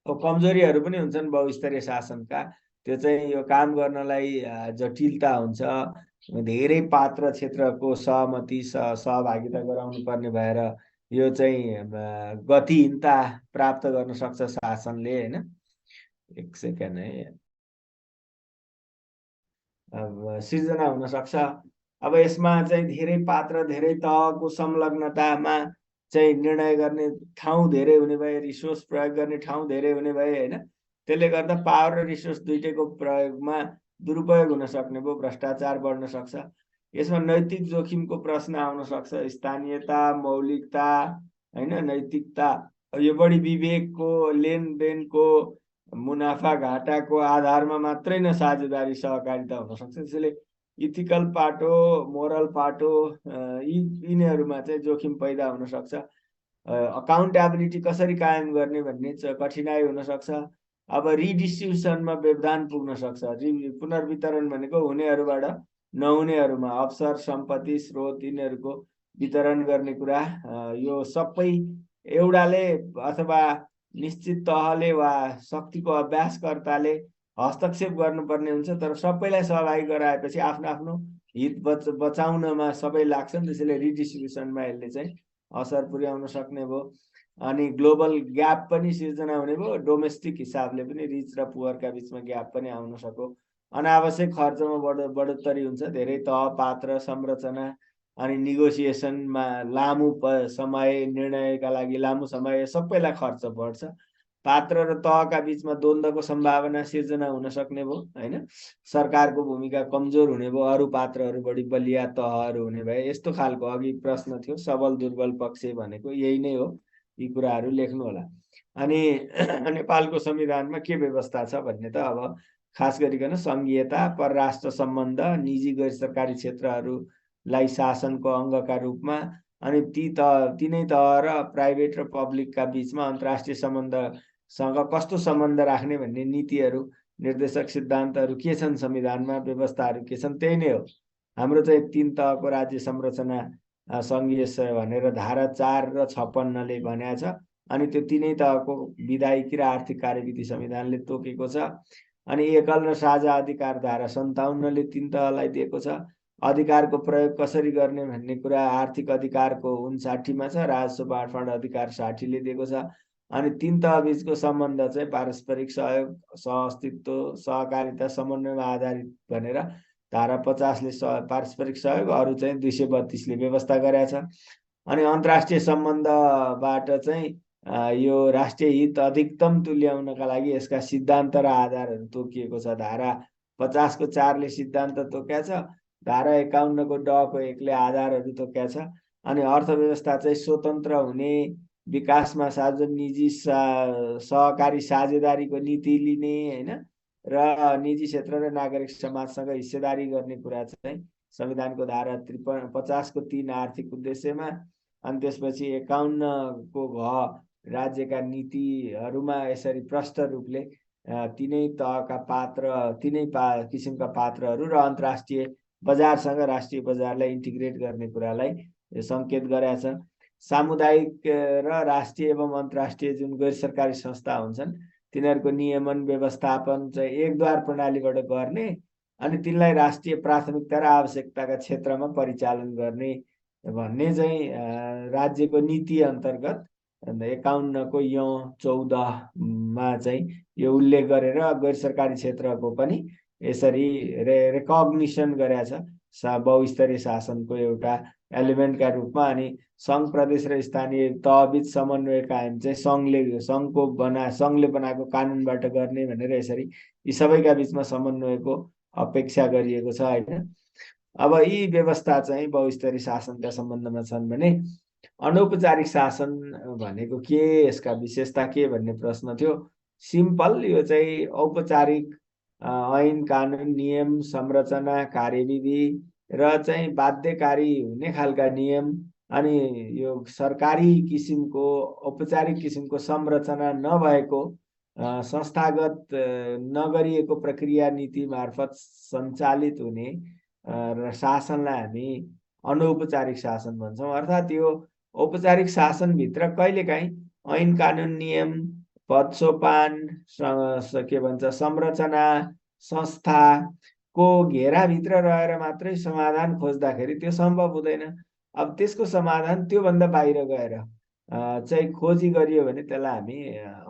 कमजोरीहरू पनि हुन्छन् बहुस्तरीय शासनका त्यो चाहिँ यो काम गर्नलाई जटिलता हुन्छ धेरै पात्र क्षेत्रको सहमति सहभागिता गराउनु पर्ने भएर यो चाहिँ गतिहीनता प्राप्त गर्न सक्छ शासनले होइन। एक सेकेन्ड है अब सिर्जना हुन सक्छ। अब यसमा चाहिँ धेरै पात्र धेरै तहको संलग्नतामा चाहिँ निर्णय गर्ने ठाउँ धेरै हुने भए रिसोर्स प्रयोग गर्ने ठाउँ धेरै हुने भए होइन त्यसले गर्दा पावर र रिसोर्स दुईटैको प्रयोगमा दुरुपयोग हुन सक्ने भयो, भ्रष्टाचार बढ्न सक्छ। यसमा नैतिक जोखिमको प्रश्न आउन सक्छ, स्थानीयता, मौलिकता, हैन, नैतिकता, यो बढी विवेकको, लेनदेनको, मुनाफा घाटाको आधारमा मात्रै न साझेदारी सहकारिता हुन सक्छ। त्यसैले इथिकल पाटो, मोरल पाटो, यिनीहरूमा चाहिँ जोखिम पैदा हुन सक्छ। अकाउन्टेबिलिटी कसरी कायम गर्ने भन्ने कठिनाइ हुन सक्छ। अब रिडिस्ट्रिब्युसनमा व्यवधान पुग्न सक्छ। पुनर्वितरण भनेको हुनेहरूबाट नहुनेहरूमा अवसर, सम्पत्ति, स्रोत, यिनीहरूको वितरण गर्ने कुरा, यो सबै एउटाले अथवा निश्चित तहले वा शक्तिको अभ्यासकर्ताले हस्तक्षेप गर्नुपर्ने हुन्छ। तर सबैलाई सहभागी गराएपछि आफ्नो आफ्नो हित बचाउनमा सबै लाग्छन्। त्यसैले रिडिस्ट्रिब्युसनमा यसले चाहिँ असर पुर्याउन सक्ने भयो। अनि ग्लोबल ग्याप पनि सिर्जना हुने भयो। डोमेस्टिक हिसाबले पनि रिच र पुवरका बिचमा ग्याप पनि आउन सक्यो। अनावश्यक खर्चमा बढोत्तरी हुन्छ। धेरै तह, पात्र, संरचना अनि निगोसिएसनमा लामो समय, निर्णयका लागि लामो समय, सबैलाई खर्च बढ्छ। पात्र र तहका बिचमा द्वन्द्वको सम्भावना सिर्जना हुन सक्ने भयो, हैन। सरकारको भूमिका कमजोर हुने भयो, अरू पात्रहरू बढी बलिया तहहरू हुने भए। यस्तो खालको अघि प्रश्न थियो, सबल दुर्बल पक्ष भनेको यही नै हो। यी कुराहरू लेख्नु होला। अनि नेपालको संविधानमा के व्यवस्था छ भन्ने त अब खास गरिकन संघीयता, परराष्ट्र सम्बन्ध, निजी गैर सरकारी क्षेत्रहरूलाई शासनको अङ्गका रूपमा, अनि तिनै तह र प्राइभेट र पब्लिकका बिचमा अन्तर्राष्ट्रिय सम्बन्धसँग कस्तो सम्बन्ध राख्ने भन्ने नीतिहरू, निर्देशक सिद्धान्तहरू के छन्, संविधानमा व्यवस्थाहरू के छन्, त्यही नै हो। हाम्रो चाहिँ 3 तहको राज्य संरचना सङ्घीय भनेर धारा 4 र 56ले भनेको छ। अनि त्यो तिनै तहको विधायिकी र आर्थिक कार्यविधि संविधानले तोकेको छ। अनि एकल र साझा अधिकार धारा 57ले 3 तहलाई दिएको छ। अधिकारको प्रयोग कसरी गर्ने भन्ने कुरा आर्थिक अधिकारको 59मा छ, राजस्व बाँडफाँड अधिकार 60ले दिएको छ। अनि 3 तह बीचको सम्बन्ध चाहिँ पारस्परिक सहयोग, सहअस्तित्व, सहकारिता, समन्वयमा आधारित भनेर धारा 50ले पारस्परिक सहयोग, अरू चाहिँ 232ले व्यवस्था गरेको छ। अनि अन्तर्राष्ट्रिय सम्बन्धबाट चाहिँ यो राष्ट्रिय हित अधिकतम तुल्याउनका लागि यसका सिद्धान्त र आधारहरू तोकिएको छ। धारा 50को 4ले सिद्धान्त तोकेको छ। धारा 51को ड को 1ले आधारहरू तोकेको छ। अनि अर्थव्यवस्था चाहिँ स्वतन्त्र हुने, विकासमा सार्वजनिक निजी सहकारी साझेदारीको नीति लिने, हैन, र निजी क्षेत्र र नागरिक समाजसँग हिस्सेदारी गर्ने कुरा चाहिँ संविधानको धारा 50को 3 आर्थिक उद्देश्यमा, अनि त्यसपछि 51को घ राज्यका नीतिहरूमा यसरी प्रष्ट रूपले तिनै तहका पात्र, तिनै किसिमका पात्रहरू र अन्तर्राष्ट्रिय बजारसँग राष्ट्रिय बजारलाई इन्टिग्रेट गर्ने कुरालाई सङ्केत गरेको छ। सामुदायिक र राष्ट्रिय एवं अन्तर्राष्ट्रिय जुन गैर सरकारी संस्था हुन्छन् तिनीहरूको नियमन व्यवस्थापन चाहिँ एकद्वार प्रणालीबाट गर्ने, अनि तिनलाई राष्ट्रिय प्राथमिकता र आवश्यकताका क्षेत्रमा परिचालन गर्ने भन्ने चाहिँ राज्यको नीति अन्तर्गत 51को य 14मा चाहिँ यो उल्लेख गरेर गैर सरकारी क्षेत्रको पनि यसरी रेकग्निसन गरेको छ बहुस्तरीय शासनको एउटा एलिमेन्टका रूपमा। अनि सङ्घ, प्रदेश र स्थानीय तहबीच समन्वय कायम चाहिँ सङ्घले बनाएको कानुनबाट गर्ने भनेर यसरी यी सबैका बिचमा समन्वयको अपेक्षा गरिएको छ, हैन। अब यी व्यवस्था चाहिँ बहुस्तरीय शासनका सम्बन्धमा छन् भने अनौपचारिक शासन भनेको के, यसका विशेषता के भन्ने प्रश्न थियो। सिम्पल, यो चाहिँ औपचारिक ऐन, कानुन, नियम, संरचना, कार्यविधि र चाहिँ बाध्यकारी हुने खालका नियम, अनि यो सरकारी किसिमको औपचारिक किसिमको संरचना नभएको, संस्थागत नगरिएको प्रक्रिया नीति मार्फत सञ्चालित हुने शासनलाई हामी अनौपचारिक शासन भन्छौँ। अर्थात् यो औपचारिक शासनभित्र कहिलेकाहीँ ऐन, कानुन, नियम, पद सोपान, के भन्छ, संरचना, संस्थाको घेराभित्र रहेर मात्रै समाधान खोज्दाखेरि त्यो सम्भव हुँदैन। अब त्यसको समाधान त्योभन्दा बाहिर गएर चाहिँ खोजी गरियो भने त्यसलाई हामी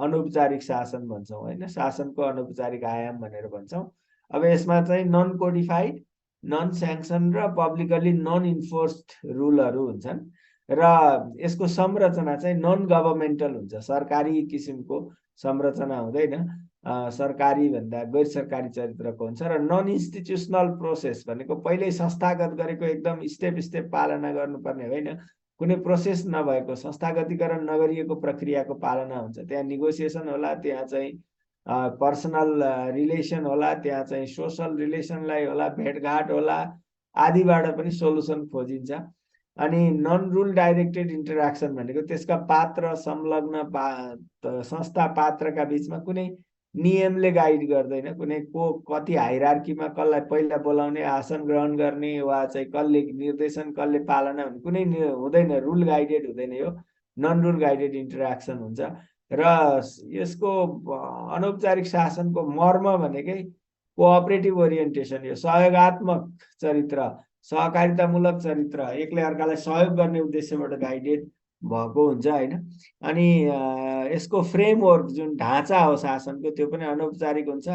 अनौपचारिक शासन भन्छौँ, हैन। शासनको अनौपचारिक आयाम भनेर भन्छौँ। अब यसमा चाहिँ नन कोडिफाइड, नन स्याङ्सन र पब्लिकली नन इन्फोर्स्ड रुलहरू हुन्छन् र यसको संरचना चाहिँ नन गभर्मेन्टल हुन्छ, सरकारी किसिमको संरचना हुँदैन, सरकारी भन्दा गैर सरकारी चरित्रको हुन्छ। र नन इन्स्टिट्युसनल प्रोसेस भनेको पहिल्यै संस्थागत गरेको एकदम स्टेप स्टेप पालना गर्नुपर्ने होइन, कुनै प्रोसेस नभएको संस्थागतीकरण नगरिएको प्रक्रियाको पालना हुन्छ। त्यहाँ निगोसिएसन होला, त्यहाँ चाहिँ पर्सनल रिलेसन होला, त्यहाँ चाहिँ सोसल रिलेसनलाई होला, भेटघाट होला, आदिबाट पनि सोलुसन खोजिन्छ। अनि नन रुल डाइरेक्टेड इन्टरेक्सन भनेको त्यसका पात्र संलग्न संस्था पात्रका बिचमा कुनै नियमले गाइड गर्दैन, कुनै को कति हाइरार्कीमा कसलाई पहिला बोलाउने, आसन ग्रहण गर्ने वा चाहिँ कसले निर्देशन कसले पालना भन्ने कुनै हुँदैन, रुल गाइडेड हुँदैन। यो नन रुल गाइडेड इन्टरेक्सन हुन्छ। र यसको अनौपचारिक शासनको मर्म भनेकै कोअपरेटिभ ओरिएन्टेसन, यो सहयोगात्मक चरित्र, सहकारितामूलक चरित्र, एकले अर्कालाई सहयोग गर्ने उद्देश्यबाट गाइडेड भएको हुन्छ होइन। अनि यसको फ्रेमवर्क जुन ढाँचा हो शासनको त्यो पनि अनौपचारिक हुन्छ,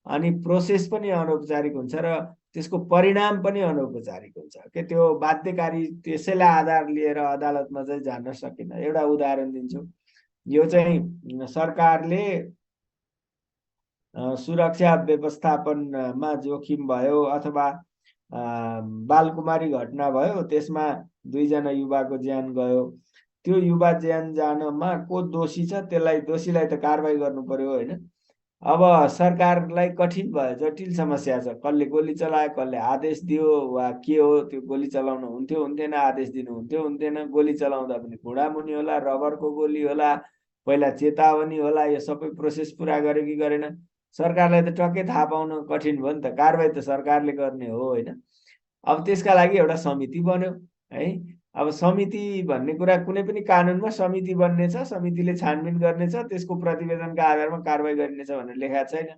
अनि प्रोसेस पनि अनौपचारिक हुन्छ, र त्यसको परिणाम पनि अनौपचारिक हुन्छ के त्यो बाध्यकारी त्यसैलाई आधार लिएर अदालतमा चाहिँ जान सकिन्न। एउटा उदाहरण दिन्छु, यो चाहिँ सरकारले सुरक्षा व्यवस्थापनमा जोखिम भयो अथवा बालकुमारी घटना भयो, त्यसमा 2 जना युवाको ज्यान गयो, त्यो युवा ज्यान जानमा को दोषी छ त्यसलाई दोषीलाई त कारबाही गर्नु पर्यो होइन। अब सरकारलाई कठिन भयो, जटिल समस्या छ, कसले गोली चलायो, कसले आदेश दियो वा के हो, त्यो गोली चलाउन हुन्थ्यो हुन्थेन, आदेश दिनु हुन्थ्यो हुन्थेन, गोली चलाउँदा पनि घुँडामुनि होला, रबरको गोली होला, पहिला चेतावनी होला, यो सबै प्रोसेस पुरा गर्यो कि गरेन, सरकारलाई त टक्कै थाहा पाउन कठिन भयो नि त, कारबाही त सरकारले गर्ने हो होइन। अब त्यसका लागि एउटा समिति बन्यो है। अब समिति भन्ने कुरा कुनै पनि कानुनमा समिति बन्नेछ, समितिले छानबिन गर्नेछ, त्यसको प्रतिवेदनका आधारमा कारबाही गरिनेछ भनेर लेखेको छैन।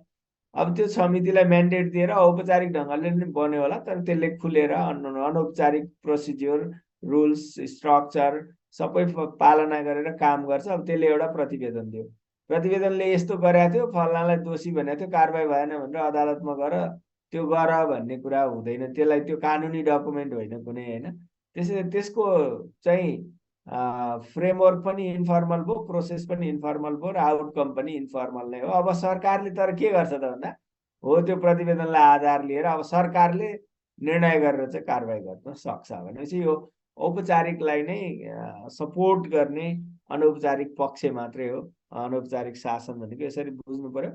अब त्यो समितिलाई म्यान्डेट दिएर औपचारिक ढङ्गले नै बन्यो होला, तर त्यसले खुलेर अनौपचारिक प्रोसिड्युर, रुल्स, स्ट्रक्चर सबै पालना गरेर काम गर्छ। अब त्यसले एउटा प्रतिवेदन दियो, प्रतिवेदनले यस्तो गरेको थियो, फलानालाई दोषी भनेको थियो, कारबाही भएन भनेर अदालतमा गएर त्यो गर भन्ने कुरा हुँदैन, त्यसलाई त्यो कानुनी डकुमेन्ट होइन कुनै होइन। त्यसको चाहिँ फ्रेमवर्क पनि इन्फर्मल भयो, प्रोसेस पनि इन्फर्मल भयो, र आउटकम पनि इन्फर्मल नै हो। अब सरकारले तर के गर्छ त भन्दा हो त्यो प्रतिवेदनलाई आधार लिएर अब सरकारले निर्णय गरेर चाहिँ कारबाही गर्न सक्छ भनेपछि यो औपचारिकलाई नै सपोर्ट गर्ने अनौपचारिक पक्ष मात्रै हो। अनौपचारिक शासन भनेको यसरी बुझ्नु पर्यो।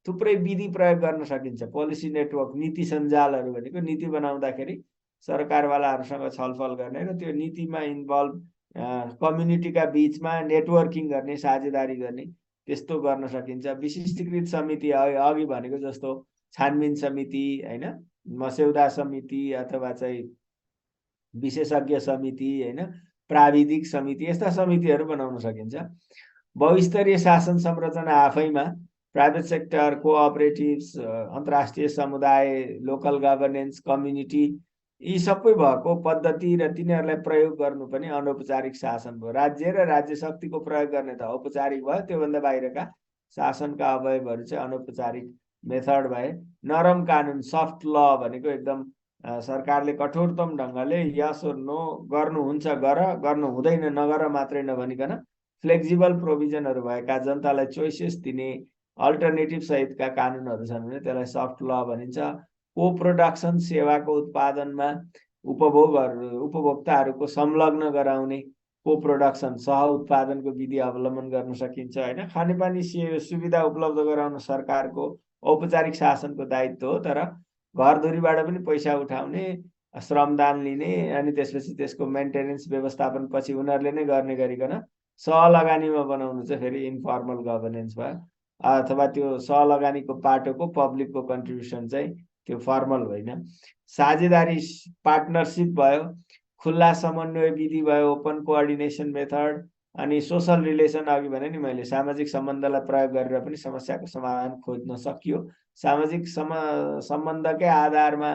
थुप्रै विधि प्रयोग गर्न सकिन्छ, पोलिसी नेटवर्क, नीति सञ्जालहरू भनेको नीति बनाउँदाखेरि सरकारवालाहरूसँग छलफल गर्ने र त्यो नीतिमा इन्भल्भ कम्युनिटीका बिचमा नेटवर्किङ गर्ने, साझेदारी गर्ने, त्यस्तो गर्न सकिन्छ। विशिष्टीकृत समिति अघि भनेको जस्तो छानबिन समिति होइन, मस्यौदा समिति अथवा चाहिँ विशेषज्ञ समिति होइन, प्राविधिक समिति, यस्ता समितिहरू बनाउन सकिन्छ। बहुस्तरीय शासन संरचना आफैमा प्राइभेट सेक्टर, कोअपरेटिभ्स, अन्तर्राष्ट्रिय समुदाय, लोकल गभर्नेन्स, कम्युनिटी, यी सबै भएको पद्धति र तिनीहरूलाई प्रयोग गर्नु पनि अनौपचारिक शासन भयो। राज्य र राज्य शक्तिको प्रयोग गर्ने त औपचारिक भयो, त्योभन्दा बाहिरका शासनका अवयवहरू चाहिँ अनौपचारिक मेथड भए। नरम कानुन, सफ्ट ल भनेको एकदम सरकारले कठोरतम ढङ्गले यस और नो, गर्नुहुन्छ गर, गर्नु हुँदैन नगर मात्रै नभनिकन फ्लेक्सिबल प्रोभिजनहरू भएका, जनतालाई चोइसेस दिने अल्टरनेटिभ सहितका कानुनहरू छन् भने त्यसलाई सफ्ट ल भनिन्छ। को प्रोडक्सन, सेवाको उत्पादनमा उपभोक्ताहरूको संलग्न गराउने को प्रोडक्सन, सह उत्पादनको विधि अवलम्बन गर्न सकिन्छ होइन। खानेपानी सुविधा उपलब्ध गराउन सरकारको औपचारिक शासनको दायित्व हो, तर घरधुरीबाट पनि पैसा उठाउने, श्रमदान लिने, अनि त्यसपछि त्यसको मेन्टेनेन्स व्यवस्थापन पछि उनीहरूले नै गर्ने गरिकन सहलगानीमा बनाउनु चाहिँ फेरि इन्फर्मल गभर्नेन्स भयो। अथवा त्यो सहलगानीको पाटोको पब्लिकको कन्ट्रिब्युसन चाहिँ त्यो फर्मल होइन। साझेदारी, पार्टनरसिप भयो, खुल्ला समन्वय विधि भयो, ओपन कोअर्डिनेसन मेथड, अनि सोसल रिलेसन अघि भने नि मैले, सामाजिक सम्बन्धलाई प्रयोग गरेर पनि समस्याको समाधान खोज्न सकियो। सामाजिक सम्बन्धकै आधारमा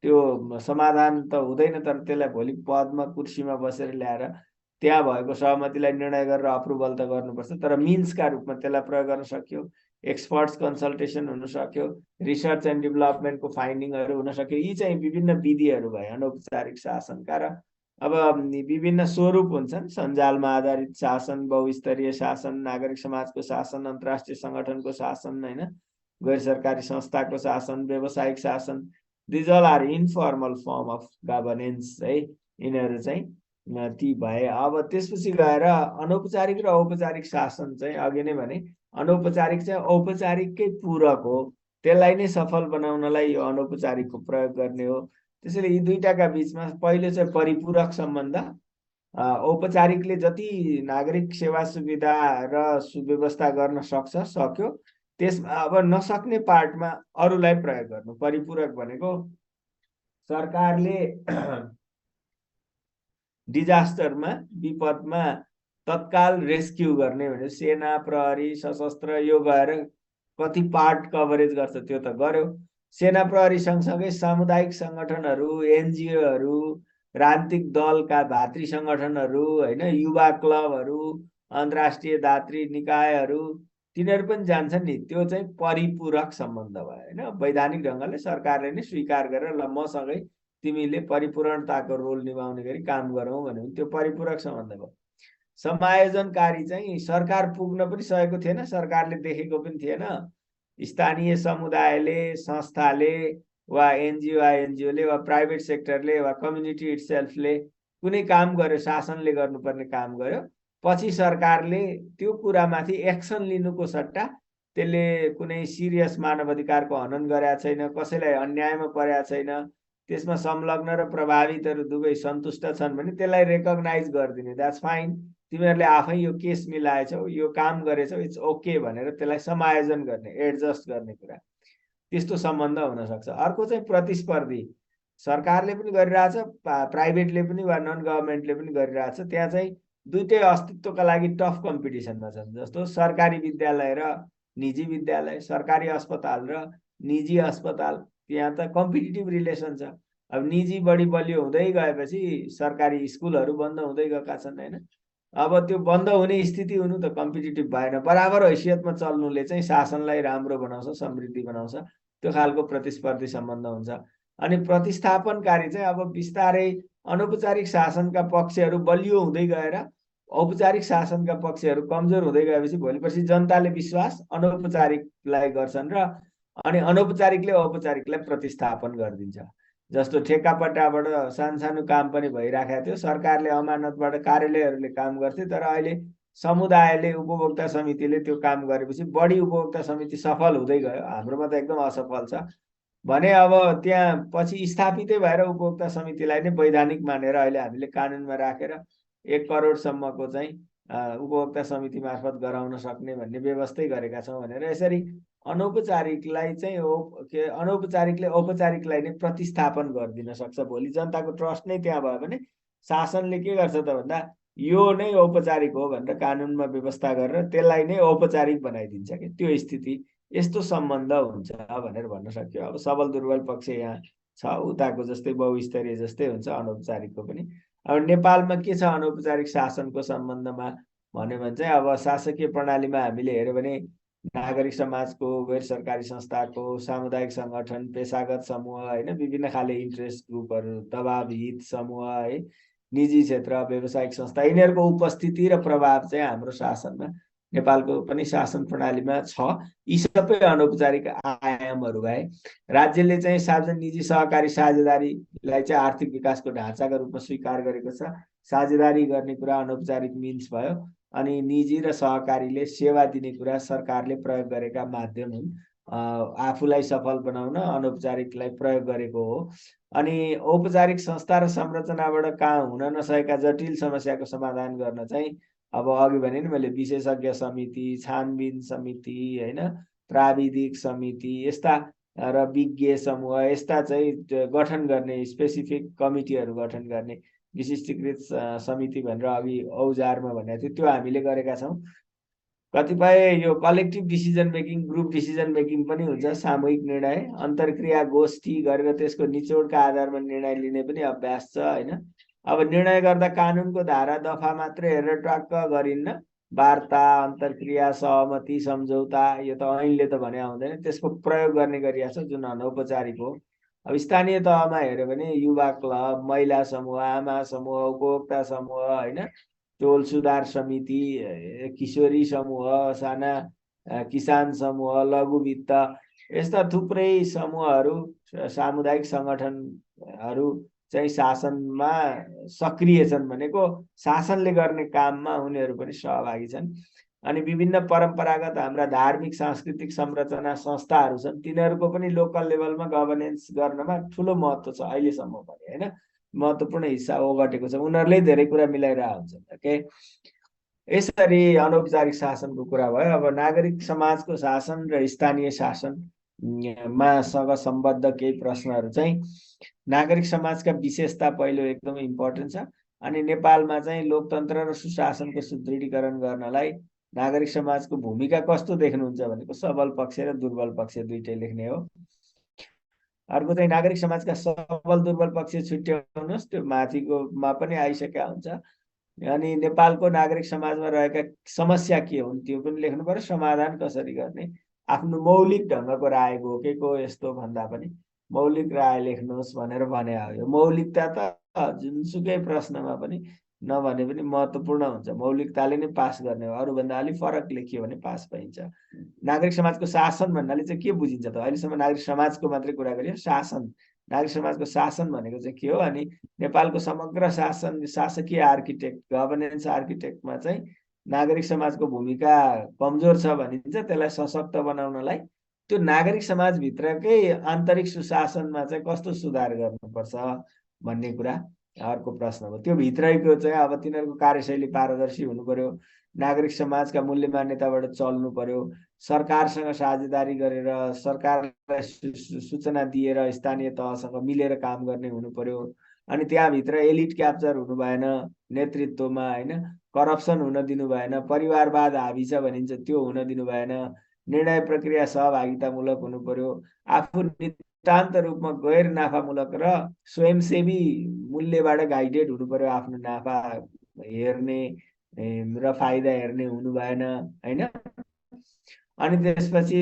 त्यो समाधान त हुँदैन, तर त्यसलाई भोलि पदमा कुर्सीमा बसेर ल्याएर त्यहाँ भएको सहमतिलाई निर्णय गरेर अप्रुभल त गर्नुपर्छ, तर मिन्सका रूपमा त्यसलाई प्रयोग गर्न सक्यो। एक्सपर्ट्स कन्सल्टेसन हुन सक्यो, रिसर्च एन्ड डेभलपमेन्टको फाइन्डिङहरू हुन सक्यो। यी चाहिँ विभिन्न विधिहरू भए अनौपचारिक शासनका, र अब विभिन्न स्वरूप हुन्छन्, सञ्जालमा आधारित शासन, बहुस्तरीय शासन, नागरिक समाजको शासन, अन्तर्राष्ट्रिय सङ्गठनको शासन, होइन, गैर सरकारी संस्थाको शासन, व्यावसायिक शासन। These all are informal form of governance है, यिनीहरू चाहिँ ती भए। अब त्यसपछि गएर अनौपचारिक र औपचारिक शासन चाहिँ अघि नै भने अनौपचारिक चाहिँ औपचारिककै पूरक हो, त्यसलाई नै सफल बनाउनलाई यो अनौपचारिकको प्रयोग गर्ने हो। त्यसैले यी दुईटाका बिचमा पहिलो चाहिँ परिपूरक सम्बन्ध, औपचारिकले जति नागरिक सेवा सुविधा र सुव्यवस्था गर्न सक्छ सक्यो, त्यसमा अब नसक्ने पार्टमा अरूलाई प्रयोग गर्नु। परिपूरक भनेको सरकारले डिजास्टरमा, विपदमा तत्काल रेस्क्यु गर्ने भने सेना, प्रहरी, सशस्त्र यो गएर कति पार्ट कभरेज गर्छ त्यो त गर्यो। सेना प्रहरी सँगसँगै सामुदायिक सङ्गठनहरू, एनजिओहरू, राजनीतिक दलका भातृ सङ्गठनहरू, होइन, युवा क्लबहरू, अन्तर्राष्ट्रिय दात्री निकायहरू, तिनीहरू पनि जान्छन् नि। त्यो चाहिँ परिपूरक सम्बन्ध भयो, होइन। वैधानिक ढङ्गले सरकारले नै स्वीकार गरेर ल मसँगै तिमीले परिपूर्णताको रोल निभाउने गरी काम गरौँ भन्यो भने त्यो परिपूरक सम्बन्ध भयो। समायोजनकारी चाहिँ सरकार पुग्न पनि सकेको थिएन, सरकारले देखेको पनि थिएन, स्थानीय समुदायले, संस्थाले वा एनजिओले वा प्राइभेट सेक्टरले वा कम्युनिटी इटसेल्फले कुनै काम गर्यो, शासनले गर्नुपर्ने काम गर्यो, पछि सरकारले त्यो कुरामाथि एक्सन लिनुको सट्टा त्यसले कुनै सिरियस मानव अधिकारको हनन गरेका छैन, कसैलाई अन्यायमा परेका छैन, त्यसमा संलग्न र प्रभावितहरू दुवै सन्तुष्ट छन् भने त्यसलाई रेकग्नाइज गरिदिने, द्याट्स फाइन, तिमीहरूले आफै यो केस मिलाएछौ, यो काम गरेछौ, इट्स ओके भनेर त्यसलाई समायोजन गर्ने, एडजस्ट गर्ने कुरा, त्यस्तो सम्बन्ध हुन सक्छ। अर्को चाहिँ प्रतिस्पर्धी, सरकारले पनि गरिरहेछ, प्राइभेटले पनि वा नन गभर्मेन्टले पनि गरिरहेछ। त्यहाँ चाहिँ दुईटै अस्तित्वका लागि टफ कम्पिटिसनमा छन्। जस्तो सरकारी विद्यालय र निजी विद्यालय, सरकारी अस्पताल र निजी अस्पताल, त्यहाँ त कम्पिटिटिभ रिलेसन छ। अब निजी बढी बलियो हुँदै गएपछि सरकारी स्कुलहरू बन्द हुँदै गएका छन्, होइन। अब त्यो बन्द हुने स्थिति हुनु त कम्पिटिटिभ भएन, बराबर हैसियतमा चल्नुले चाहिँ शासनलाई राम्रो बनाउँछ, समृद्धि बनाउँछ, त्यो खालको प्रतिस्पर्धी सम्बन्ध हुन्छ। अनि प्रतिस्थापनकारी चाहिँ अब बिस्तारै अनौपचारिक शासनका पक्षहरू बलियो हुँदै गएर औपचारिक शासनका पक्षहरू कमजोर हुँदै गएपछि भोलिपर्सि जनताले विश्वास अनौपचारिकलाई गर्छन् र अनि अनौपचारिकले औपचारिकलाई प्रतिस्थापन गरिदिन्छ। जस्तो ठेक्कापट्टाबाट सानसानो काम पनि भइराखेको थियो, सरकारले अमानतबाट कार्यालयहरूले काम गर्थे, तर अहिले समुदायले, उपभोक्ता समितिले त्यो काम गरेपछि बढी उपभोक्ता समिति सफल हुँदै गयो। हाम्रोमा त एकदम असफल छ भने अब त्यहाँ पछि स्थापितै भएर उपभोक्ता समितिलाई नै वैधानिक मानेर अहिले हामीले कानुनमा राखेर 1 करोडसम्मको चाहिँ उपभोक्ता समिति मार्फत गराउन सक्ने भन्ने व्यवस्थै गरेका छौँ भनेर यसरी अनौपचारिकलाई चाहिँ अनौपचारिकले औपचारिकलाई नै प्रतिस्थापन गरिदिन सक्छ। भोलि जनताको ट्रस्ट नै त्यहाँ भयो भने शासनले के गर्छ त भन्दा यो नै औपचारिक हो भनेर कानुनमा व्यवस्था गरेर त्यसलाई नै औपचारिक बनाइदिन्छ कि त्यो स्थिति, यस्तो सम्बन्ध हुन्छ भनेर भन्न सक्यो। अब सबल दुर्बल पक्ष यहाँ छ, उताको जस्तै बहुस्तरीय जस्तै हुन्छ अनौपचारिकको पनि। अब नेपालमा के छ अनौपचारिक शासनको सम्बन्धमा भन्यो भने चाहिँ अब शासकीय प्रणालीमा हामीले हेऱ्यो भने नागरिक समाजको, गैर सरकारी संस्थाको, सामुदायिक सङ्गठन, पेसागत समूह, होइन, विभिन्न खाले इन्ट्रेस्ट ग्रुपहरू, दबावित समूह, है, निजी क्षेत्र, व्यावसायिक संस्था, यिनीहरूको उपस्थिति र प्रभाव चाहिँ हाम्रो शासनमा, नेपालको पनि शासन प्रणालीमा छ। यी सबै अनौपचारिक आयामहरू भए। राज्यले चाहिँ सार्वजनिक निजी सहकारी साझेदारीलाई चाहिँ आर्थिक विकासको ढाँचाका रूपमा स्वीकार गरेको छ। साझेदारी गर्ने कुरा अनौपचारिक मिन्स भयो। अनि निजी र सहकारीले सेवा दिने कुरा सरकारले प्रयोग गरेका माध्यम हुन्। आफूलाई सफल बनाउन अनौपचारिकलाई प्रयोग गरेको हो। अनि औपचारिक संस्था र संरचनाबाट कहाँ हुन नसकेका जटिल समस्याको समाधान गर्न चाहिँ अब अघि भने नि मैले विशेषज्ञ समिति, छानबिन समिति, होइन, प्राविधिक समिति यस्ता र विज्ञ समूह यस्ता चाहिँ गठन गर्ने, स्पेसिफिक कमिटीहरू गठन गर्ने विशिष्टीकृत समिति भनेर अघि औजारमा भनेको थियो, त्यो हामीले गरेका छौँ। कतिपय यो collective decision making, group decision making पनि हुन्छ, सामूहिक निर्णय, अन्तर्क्रिया गोष्ठी गरेर त्यसको निचोडका आधारमा निर्णय लिने पनि अभ्यास छ, होइन। अब निर्णय गर्दा कानुनको धारा दफा मात्रै हेरेर ट्वाक्क गरिन्न, वार्ता, अन्तर्क्रिया, सहमति, सम्झौता, यो त ऐनले त भने आउँदैन, त्यसको प्रयोग गर्ने गरिएको छ जुन अनौपचारिक हो। अब स्थानीय तहमा हेऱ्यो भने युवा क्लब, महिला समूह, आमा समूह, उपभोक्ता समूह होइन, टोल सुधार समिति, किशोरी समूह, साना किसान समूह, लघु वित्त, यस्ता थुप्रै समूहहरू, सामुदायिक सङ्गठनहरू चाहिँ शासनमा सक्रिय छन्। भनेको शासनले गर्ने काममा उनीहरू पनि सहभागी छन्। अनि विभिन्न परम्परागत हाम्रा धार्मिक सांस्कृतिक संरचना संस्थाहरू छन्, तिनीहरूको पनि लोकल लेभलमा गभर्नेन्स गर्नमा ठुलो महत्त्व छ अहिलेसम्म पनि होइन, महत्त्वपूर्ण हिस्सा ओगटेको छ। उनीहरूले धेरै कुरा मिलाइरहेको हुन्छन्। ओके, यसरी अनौपचारिक शासनको कुरा भयो। अब नागरिक समाजको शासन र स्थानीय शासन मासँग सम्बद्ध केही प्रश्नहरू चाहिँ, नागरिक समाजका विशेषता पहिलो एकदमै इम्पोर्टेन्ट छ। अनि नेपालमा चाहिँ लोकतन्त्र र सुशासनको सुदृढीकरण गर्नलाई नागरिक समाजको भूमिका कस्तो देख्नुहुन्छ भनेको सबल पक्ष र दुर्बल पक्ष दुइटै लेख्ने हो। अर्को चाहिँ नागरिक समाजका सबल दुर्बल पक्ष छुट्याउनुहोस्, त्यो माथिकोमा पनि आइसकेका हुन्छ। अनि नेपालको नागरिक समाजमा रहेका समस्या के हुन् त्यो पनि लेख्नु पर्यो, समाधान कसरी गर्ने, आफ्नो मौलिक ढङ्गको राय घोकेको यस्तो भन्दा पनि मौलिक राय लेख्नुहोस् भनेर भने हो। यो मौलिकता त जुनसुकै प्रश्नमा पनि नभने पनि महत्त्वपूर्ण हुन्छ, मौलिकताले नै पास गर्ने हो, अरूभन्दा अलिक फरक लेखियो भने पास पाइन्छ। नागरिक समाजको शासन भन्नाले चाहिँ के बुझिन्छ त? अहिलेसम्म नागरिक समाजको मात्रै कुरा गरियो, शासन, नागरिक समाजको शासन भनेको चाहिँ के हो? अनि नेपालको समग्र शासन शासकीय आर्किटेक्ट, गभर्नेन्स आर्किटेक्टमा चाहिँ नागरिक समाजको भूमिका कमजोर छ भनिन्छ। त्यसलाई सशक्त बनाउनलाई त्यो नागरिक समाजभित्रकै आन्तरिक सुशासनमा चाहिँ कस्तो सुधार गर्नुपर्छ भन्ने कुरा अर्को प्रश्न हो। त्यो भित्रैको चाहिँ अब तिनीहरूको कार्यशैली पारदर्शी हुनु पर्यो, नागरिक समाजका मूल्य मान्यताबाट चल्नु पर्यो, सरकारसँग साझेदारी गरेर सरकारलाई सूचना दिएर स्थानीय तहसँग मिलेर काम गर्ने हुनु पर्यो। अनि त्यहाँभित्र एलिट क्याप्चर हुनु भएन नेतृत्वमा होइन, करप्सन हुन दिनु भएन, परिवारवाद हाबी छ भनिन्छ त्यो हुन दिनु भएन, निर्णय प्रक्रिया सहभागितामूलक हुनु पर्यो, आफू नितान्त रूपमा गैर नाफामूलक र स्वयंसेवी मूल्यबाट गाइडेड हुनु पर्यो, आफ्नो नाफा हेर्ने र फाइदा हेर्ने हुनु भएन होइन। अनि त्यसपछि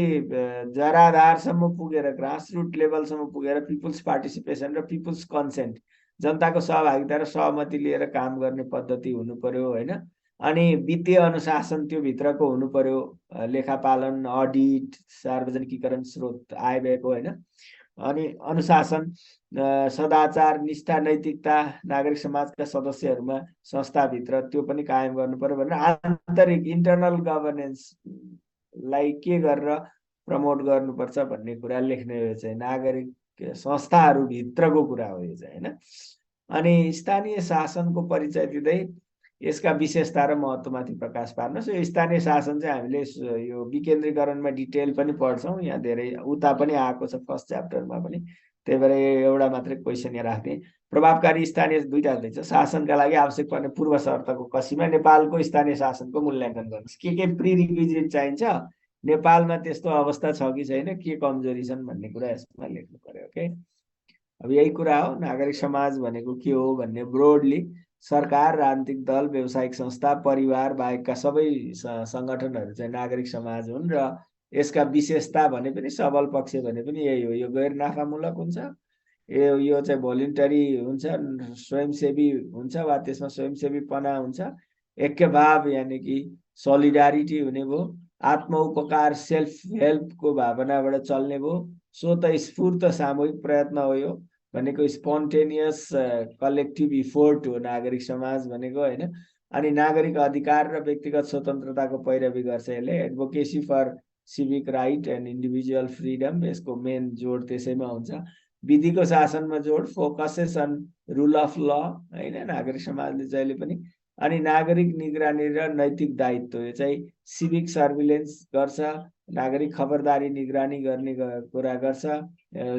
जराधारसम्म पुगेर ग्रासरुट लेभलसम्म पुगेर पिपुल्स पार्टिसिपेसन र पिपुल्स कन्सेन्ट, जनताको सहभागिता र सहमति लिएर काम गर्ने पद्धति हुनु पर्यो होइन। अनि वित्तीय अनुशासन त्यो भित्रको हुनु पर्यो, लेखापालन, अडिट, सार्वजनिकीकरण, स्रोत आय व्ययको होइन। अनि अनुशासन, सदाचार, निष्ठा, नैतिकता नागरिक समाजका सदस्यहरूमा संस्थाभित्र त्यो पनि कायम गर्नु पर्यो भनेर आन्तरिक इन्टरनल गभर्नेन्सलाई के गरेर प्रमोट गर्नुपर्छ भन्ने कुरा लेख्ने हो चाहिँ नागरिक संस्थाहरूभित्रको कुरा हो यो चाहिँ होइन। अनि स्थानीय शासनको परिचय दिँदै यसका विशेषता र महत्त्वमाथि प्रकाश पार्नुहोस्। यो स्थानीय शासन चाहिँ हामीले यो विकेन्द्रीकरणमा डिटेल पनि पढ्छौँ, यहाँ धेरै उता पनि आएको छ फर्स्ट च्याप्टरमा पनि, त्यही भएर एउटा मात्रै क्वेसन यहाँ राख्ने। प्रभावकारी स्थानीय दुईटा हुँदैछ, शासनका लागि आवश्यक पर्ने पूर्व शर्तको कसीमा नेपालको स्थानीय शासनको मूल्याङ्कन गर्नुहोस्। के प्रिरिक्विजिट चाहिन्छ, नेपालमा त्यस्तो अवस्था छ कि छैन, के कमजोरी छन् भन्ने कुरा यसमा लेख्नु पर्यो। ओके, अब यही कुरा हो नागरिक समाज भनेको के हो भन्ने ब्रोडली सरकार, राजनीतिक दल, व्यावसायिक संस्था, परिवार बाहेकका सबै सङ्गठनहरू चाहिँ नागरिक समाज हुन्। र यसका विशेषता भने पनि सबल पक्ष भने पनि यही हो, यो गैर नाफामूलक हुन्छ, यो चाहिँ भोलिन्टरी हुन्छ, स्वयंसेवी हुन्छ वा त्यसमा स्वयंसेवीपना हुन्छ, ऐक्यभाव यानि कि सोलिडारिटी हुने भयो, आत्मउपकार सेल्फ हेल्पको भावनाबाट चल्ने भयो, स्वतस्फूर्त सामूहिक प्रयत्न हो यो भनेको, स्पोन्टेनियस कलेक्टिभ इफोर्ट हो नागरिक समाज भनेको होइन। अनि नागरिक अधिकार र व्यक्तिगत स्वतन्त्रताको पैरवी गर्छ यसले, advocacy for civic right and individual freedom, यसको मेन जोड त्यसैमा हुन्छ। विधिको शासनमा जोड, फोकसेस अन रुल अफ ल होइन नागरिक समाजले जहिले पनि। अनि नागरिक निगरानी र नैतिक दायित्व, यो चाहिँ सिभिक सर्भिलेन्स गर्छ, नागरिक खबरदारी निगरानी गर्ने कुरा गर्छ,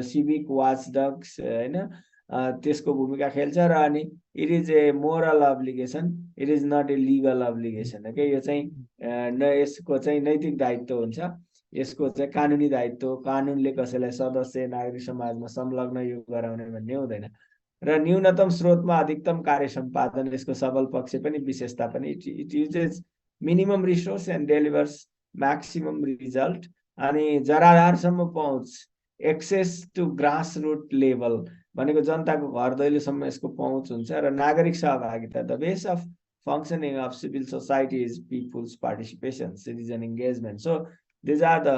सिभिक वाचडग्स होइन त्यसको भूमिका खेल्छ। र अनि it is a moral obligation, it is not a legal obligation के, यो चाहिँ यसको चाहिँ नैतिक दायित्व हुन्छ, यसको चाहिँ कानुनी दायित्व, कानुनले कसैलाई सदस्य नागरिक समाजमा संलग्न यो गराउने भन्ने हुँदैन। र न्यूनतम स्रोतमा अधिकतम कार्य सम्पादन, यसको सबल पक्ष पनि विशेषता पनि, it uses minimum resource and delivers maximum result. अनि जराधारसम्म पहुँच, access to grass root level भनेको जनताको घर दैलोसम्म यसको पहुँच हुन्छ र नागरिक सहभागिता the base of functioning of civil society is people's participation, citizen engagement. So these are the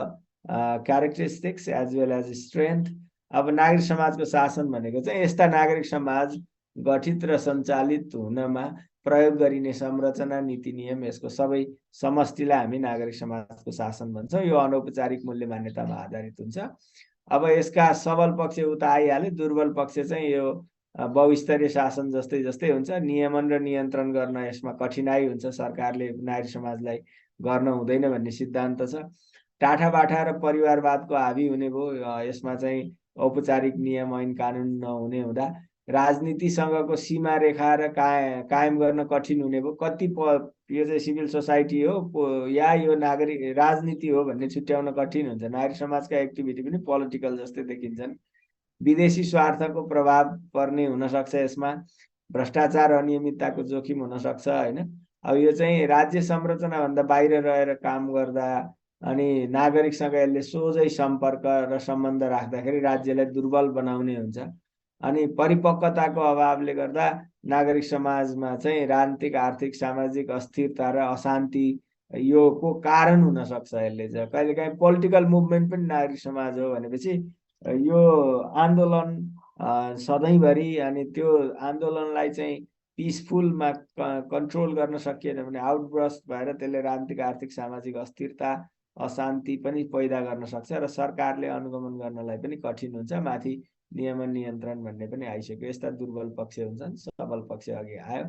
characteristics as well as strength. अब नागरिक समाजको शासन भनेको चाहिँ यस्ता नागरिक समाज गठित र सञ्चालित हुनमा प्रयोग गरिने संरचना नीति नियम यसको सबै समष्टिलाई हामी नागरिक समाजको शासन भन्छौँ। यो अनौपचारिक मूल्य मान्यतामा आधारित हुन्छ। अब यसका सबल पक्ष उता आइहाल्यो, दुर्बल पक्ष चाहिँ यो बहुस्तरीय शासन जस्तै जस्तै हुन्छ। नियमन र नियन्त्रण गर्न यसमा कठिनाइ हुन्छ, सरकारले नागरिक समाजलाई गर्न हुँदैन भन्ने सिद्धान्त छ। टाठाबाठा र परिवारवादको हावी हुने भयो, यसमा चाहिँ औपचारिक नियम ऐन कानुन नहुने हुँदा राजनीतिसँगको सीमा रेखा र कायम गर्न कठिन हुने भयो। कति यो चाहिँ सिभिल सोसाइटी हो या यो नागरिक राजनीति हो भन्ने छुट्याउन कठिन हुन्छ। नागरिक समाजका एक्टिभिटी पनि पोलिटिकल जस्तै देखिन्छन्। विदेशी स्वार्थको प्रभाव पर्ने हुन सक्छ, यसमा भ्रष्टाचार अनियमितताको जोखिम हुन सक्छ हैन। अब यो चाहिँ राज्य संरचना भन्दा बाहिर रहेर काम गर्दा अनि नागरिकसँग यसले सोझै सम्पर्क र सम्बन्ध राख्दाखेरि राज्यलाई दुर्बल बनाउने हुन्छ। अनि परिपक्वताको अभावले गर्दा नागरिक समाजमा चाहिँ राजनीतिक आर्थिक सामाजिक अस्थिरता र अशान्ति योको कारण हुन सक्छ। यसले चाहिँ कहिलेकाहीँ पोलिटिकल मुभमेन्ट पनि नागरिक समाज हो भनेपछि यो आन्दोलन सधैँभरि अनि त्यो आन्दोलनलाई चाहिँ पिसफुलमा कन्ट्रोल गर्न सकिएन भने आउटब्रस्ट भएर त्यसले राजनीतिक आर्थिक सामाजिक अस्थिरता अशान्ति पनि पैदा गर्न सक्छ र सरकारले अनुगमन गर्नलाई पनि कठिन हुन्छ। माथि नियमन नियन्त्रण भन्ने पनि आइसक्यो। यस्ता दुर्बल पक्ष हुन्छन्, सबल पक्ष अघि आयो।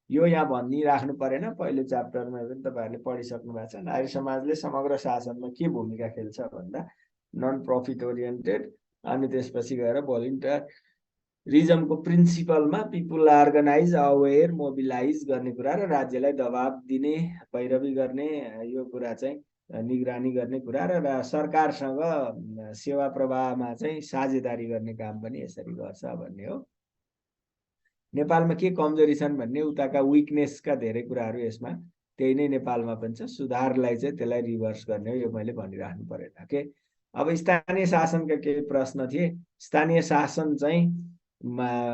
यो यहाँ भनिराख्नु परेन, पहिलो च्याप्टरमा पनि तपाईँहरूले पढिसक्नु भएको छ। नागरिक समाजले समग्र शासनमा के भूमिका खेल्छ भन्दा नन प्रफिट ओरिएन्टेड, अनि त्यसपछि गएर भोलिन्टियरिजमको प्रिन्सिपलमा पिपुल अर्गनाइज अवेर मोबिलाइज गर्ने कुरा र राज्यलाई दबाब दिने पैरवी गर्ने यो कुरा चाहिँ निगरानी गर्ने कुरा र सरकारसँग सेवा प्रवाहमा चाहिँ साझेदारी गर्ने काम पनि यसरी गर्छ भन्ने हो। नेपालमा के कमजोरी छन् भन्ने उताका विकनेसका धेरै कुराहरू यसमा त्यही नै नेपालमा पनि छ। सुधारलाई चाहिँ त्यसलाई रिभर्स गर्ने हो, यो मैले भनिराख्नु परेन के। अब स्थानीय शासनका केही प्रश्न थिए। स्थानीय शासन चाहिँ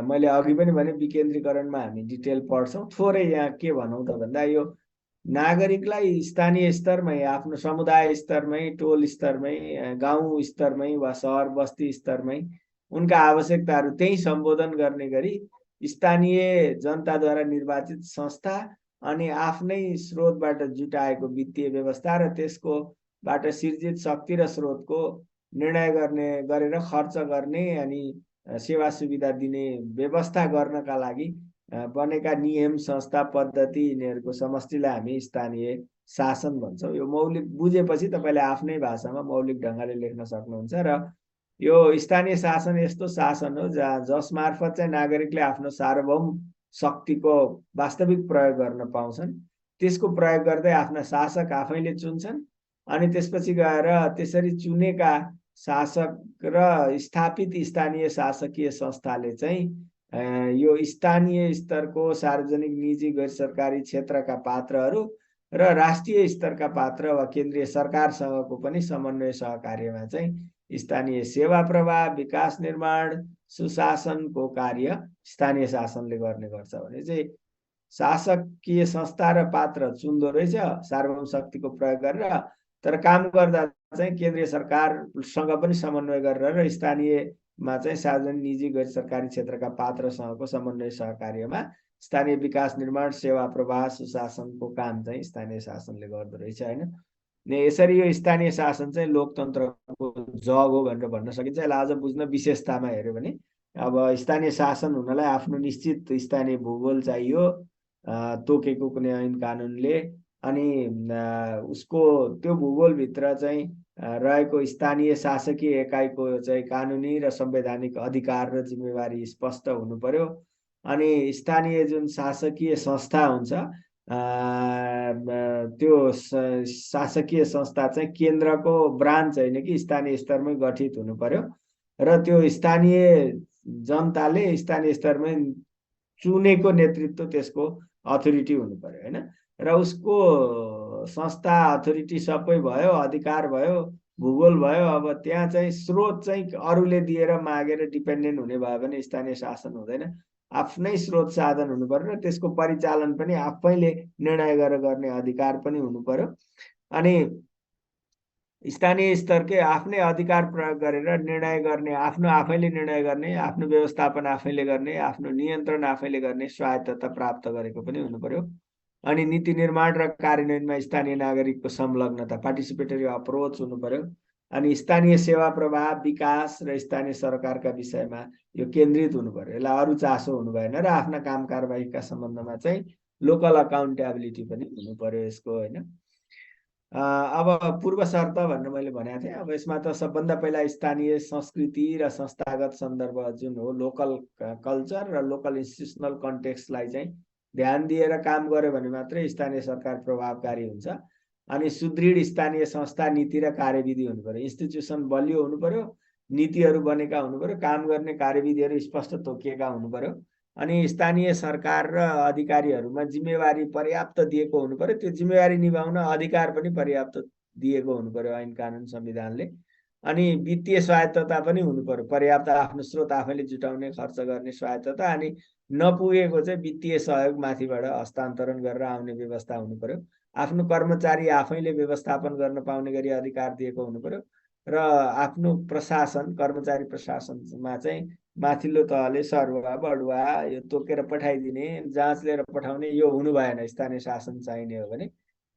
मैले अघि पनि भने विकेन्द्रीकरणमा हामी डिटेल पढ्छौँ। थोरै यहाँ के भनौँ त भन्दा यो नागरिकलाई स्थानीय स्तरमै आफ्नो समुदाय स्तरमै टोल स्तरमै गाउँ स्तरमै वा सहर बस्ती स्तरमै उनका आवश्यकताहरू त्यही सम्बोधन गर्ने गरी स्थानीय जनताद्वारा निर्वाचित संस्था अनि आफ्नै स्रोतबाट जुटाएको वित्तीय व्यवस्था र त्यसको बाट सिर्जित शक्ति र स्रोतको निर्णय गरेर खर्च गर्ने अनि सेवा सुविधा दिने व्यवस्था गर्नका लागि बनेका नियम संस्था पद्धति यिनीहरूको समष्टिलाई हामी स्थानीय शासन भन्छौँ। यो मौलिक बुझेपछि तपाईँले आफ्नै भाषामा मौलिक ढङ्गले लेख्न सक्नुहुन्छ। र यो स्थानीय शासन यस्तो शासन हो जस मार्फत चाहिँ नागरिकले आफ्नो सार्वभौम शक्तिको वास्तविक प्रयोग गर्न पाउँछन्। त्यसको प्रयोग गर्दै आफ्ना शासक आफैले चुन्छन् अनि त्यसपछि गएर त्यसरी चुनेका शासक र स्थापित स्थानीय शासकीय संस्थाले चाहिँ यो स्थानीय स्तरको सार्वजनिक निजी गैर सरकारी क्षेत्रका पात्रहरू र राष्ट्रिय स्तरका पात्र वा केन्द्रीय सरकारसँगको पनि समन्वय सहकार्यमा चाहिँ स्थानीय सेवा प्रवाह विकास निर्माण सुशासनको कार्य स्थानीय शासनले गर्ने गर्छ भने चाहिँ शासकीय संस्था र पात्र चुन्दो रहेछ सार्वभौम शक्तिको प्रयोग गरेर। तर काम गर्दा चाहिँ केन्द्रीय सरकारसँग पनि समन्वय गरेर र स्थानीयमा चाहिँ सार्वजनिक निजी गैर सरकारी क्षेत्रका पात्रसँगको समन्वय सहकार्यमा स्थानीय विकास निर्माण सेवा प्रवाह सुशासनको काम चाहिँ स्थानीय शासनले गर्दो रहेछ हैन। यसरी यो स्थानीय शासन चाहिँ लोकतन्त्रको जग हो भनेर भन्न सकिन्छ। यसलाई अझ बुझ्न विशेषतामा हेर्यो भने अब स्थानीय शासन हुनलाई आफ्नो निश्चित स्थानीय भूगोल चाहियो तोकेको कुनै ऐन कानुनले, अनि उसको त्यो भूगोलभित्र चाहिँ रहेको स्थानीय शासकीय एकाइको चाहिँ कानुनी र संवैधानिक अधिकार र जिम्मेवारी स्पष्ट हुनु पर्यो। अनि स्थानीय जुन शासकीय संस्था हुन्छ त्यो शासकीय संस्था चाहिँ केन्द्रको ब्रान्च होइन कि स्थानीय स्तरमै गठित हुनु पर्यो र त्यो स्थानीय जनताले स्थानीय स्तरमै चुनेको नेतृत्व त्यसको अथोरिटी हुनु पर्यो हैन। र उसको संस्था अथोरिटी सबै भयो, अधिकार भयो, भूगोल भयो। अब त्यहाँ चाहिँ स्रोत चाहिँ अरूले दिएर मागेर डिपेन्डेन्ट हुने भयो भने स्थानीय शासन हुँदैन। आफ्नै स्रोत साधन हुनु पर्यो र त्यसको परिचालन पनि आफैले निर्णय गरेर गर्ने अधिकार पनि हुनु पर्यो। अनि स्थानीय स्तरकै आफ्नै अधिकार प्रयोग गरेर निर्णय गर्ने, आफ्नो आफैले निर्णय गर्ने, आफ्नो व्यवस्थापन आफैले गर्ने, आफ्नो नियन्त्रण आफैले गर्ने स्वायत्तता प्राप्त गरेको पनि हुनु पर्यो। अनि नीति निर्माण र कार्यान्वयनमा स्थानीय नागरिकको संलग्नता, पार्टिसिपेटरी अप्रोच हुनु पर्यो। अनि स्थानीय सेवा प्रवाह, विकास र स्थानीय सरकारका विषयमा यो केन्द्रित हुनु पर्यो। यसलाई अरू चासो हुनु भएन र आफ्ना काम कारबाहीका सम्बन्धमा चाहिँ लोकल अकाउन्टेबिलिटी पनि हुनु पर्यो यसको, होइन। अब पूर्व शर्त भनेर मैले भनेको थिएँ। अब यसमा त सबभन्दा पहिला स्थानीय संस्कृति र संस्थागत सन्दर्भ जुन हो, लोकल कल्चर र लोकल इन्स्टिट्युसनल कन्टेक्स्टलाई चाहिँ ध्यान दिएर काम गर्यो भने मात्रै स्थानीय सरकार प्रभावकारी हुन्छ। अनि सुदृढ स्थानीय संस्था, नीति र कार्यविधि हुनु पर्यो। इन्स्टिट्युसन बलियो हुनु पर्यो, नीतिहरू बनेका हुनु पर्यो, काम गर्ने कार्यविधिहरू स्पष्ट तोकिएका हुनु पर्यो। अनि स्थानीय सरकार र अधिकारीहरूमा जिम्मेवारी पर्याप्त दिएको हुनु पर्यो। त्यो जिम्मेवारी निभाउन अधिकार पनि पर्याप्त दिएको हुनु पर्यो ऐन कानुन संविधानले। अनि वित्तीय स्वायत्तता पनि हुनु पर्यो, पर्याप्त आफ्नो स्रोत आफैले जुटाउने, खर्च गर्ने स्वायत्तता। अनि नपुगेको चाहिँ वित्तीय सहयोग माथिबाट हस्तान्तरण गरेर आउने व्यवस्था हुनु पर्यो। आफ्नो कर्मचारी आफैले व्यवस्थापन गर्न पाउने गरी अधिकार दिएको हुनु पर्यो। र आफ्नो प्रशासन, कर्मचारी प्रशासनमा चाहिँ माथिल्लो तहले सरुवा बढुवा यो तोकेर पठाइदिने, जाँच लिएर पठाउने यो हुनु भएन। स्थानीय शासन चाहिने हो भने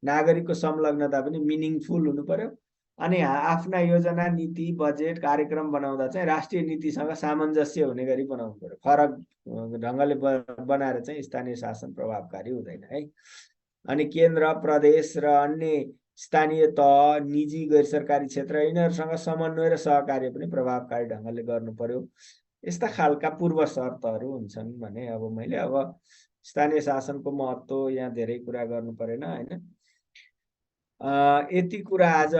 नागरिकको संलग्नता पनि मिनिङफुल हुनु पर्यो। अनि आफ्ना योजना, नीति, बजेट, कार्यक्रम बनाउँदा चाहिँ राष्ट्रिय नीतिसँग सामञ्जस्य हुने गरी बनाउनु पर्यो। फरक ढङ्गले बनाएर चाहिँ स्थानीय शासन प्रभावकारी हुँदैन है। अनि केन्द्र, प्रदेश र अन्य स्थानीय तह, निजी गैर सरकारी क्षेत्र यिनीहरूसँग समन्वय र सहकार्य पनि प्रभावकारी ढङ्गले गर्नु पर्यो। यस्ता खालका पूर्व शर्तहरू हुन्छन् भने अब मैले अब स्थानीय शासनको महत्त्व यहाँ धेरै कुरा गर्नु परेन, होइन। यति कुरा आज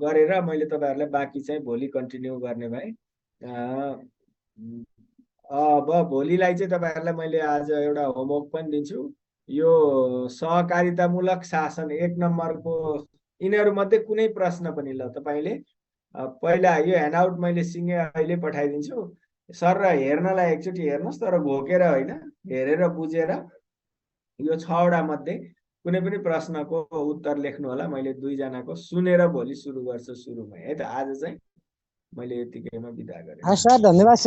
गरेर मैले तपाईँहरूलाई बाँकी चाहिँ भोलि कन्टिन्यू गर्ने भए। अब भोलिलाई चाहिँ तपाईँहरूलाई मैले आज एउटा होमवर्क पनि दिन्छु। यो सहकारितामूलक शासन 1 नम्बरको यिनीहरूमध्ये कुनै प्रश्न पनि ल तपाईँले पहिला यो ह्यान्डआउट मैले सिँगै अहिले पठाइदिन्छु सर, र हेर्नलाई एकचोटि हेर्नुहोस्, तर घोकेर होइन, हेरेर बुझेर यो 6वटा मध्ये कुनै पनि प्रश्नको उत्तर लेख्नु होला। मैले 2 जनाको सुनेर भोलि सुरु गर्छु सुरुमै है त। आज चाहिँ मैले यतिकैमा बिदा गरेँ। सर धन्यवाद।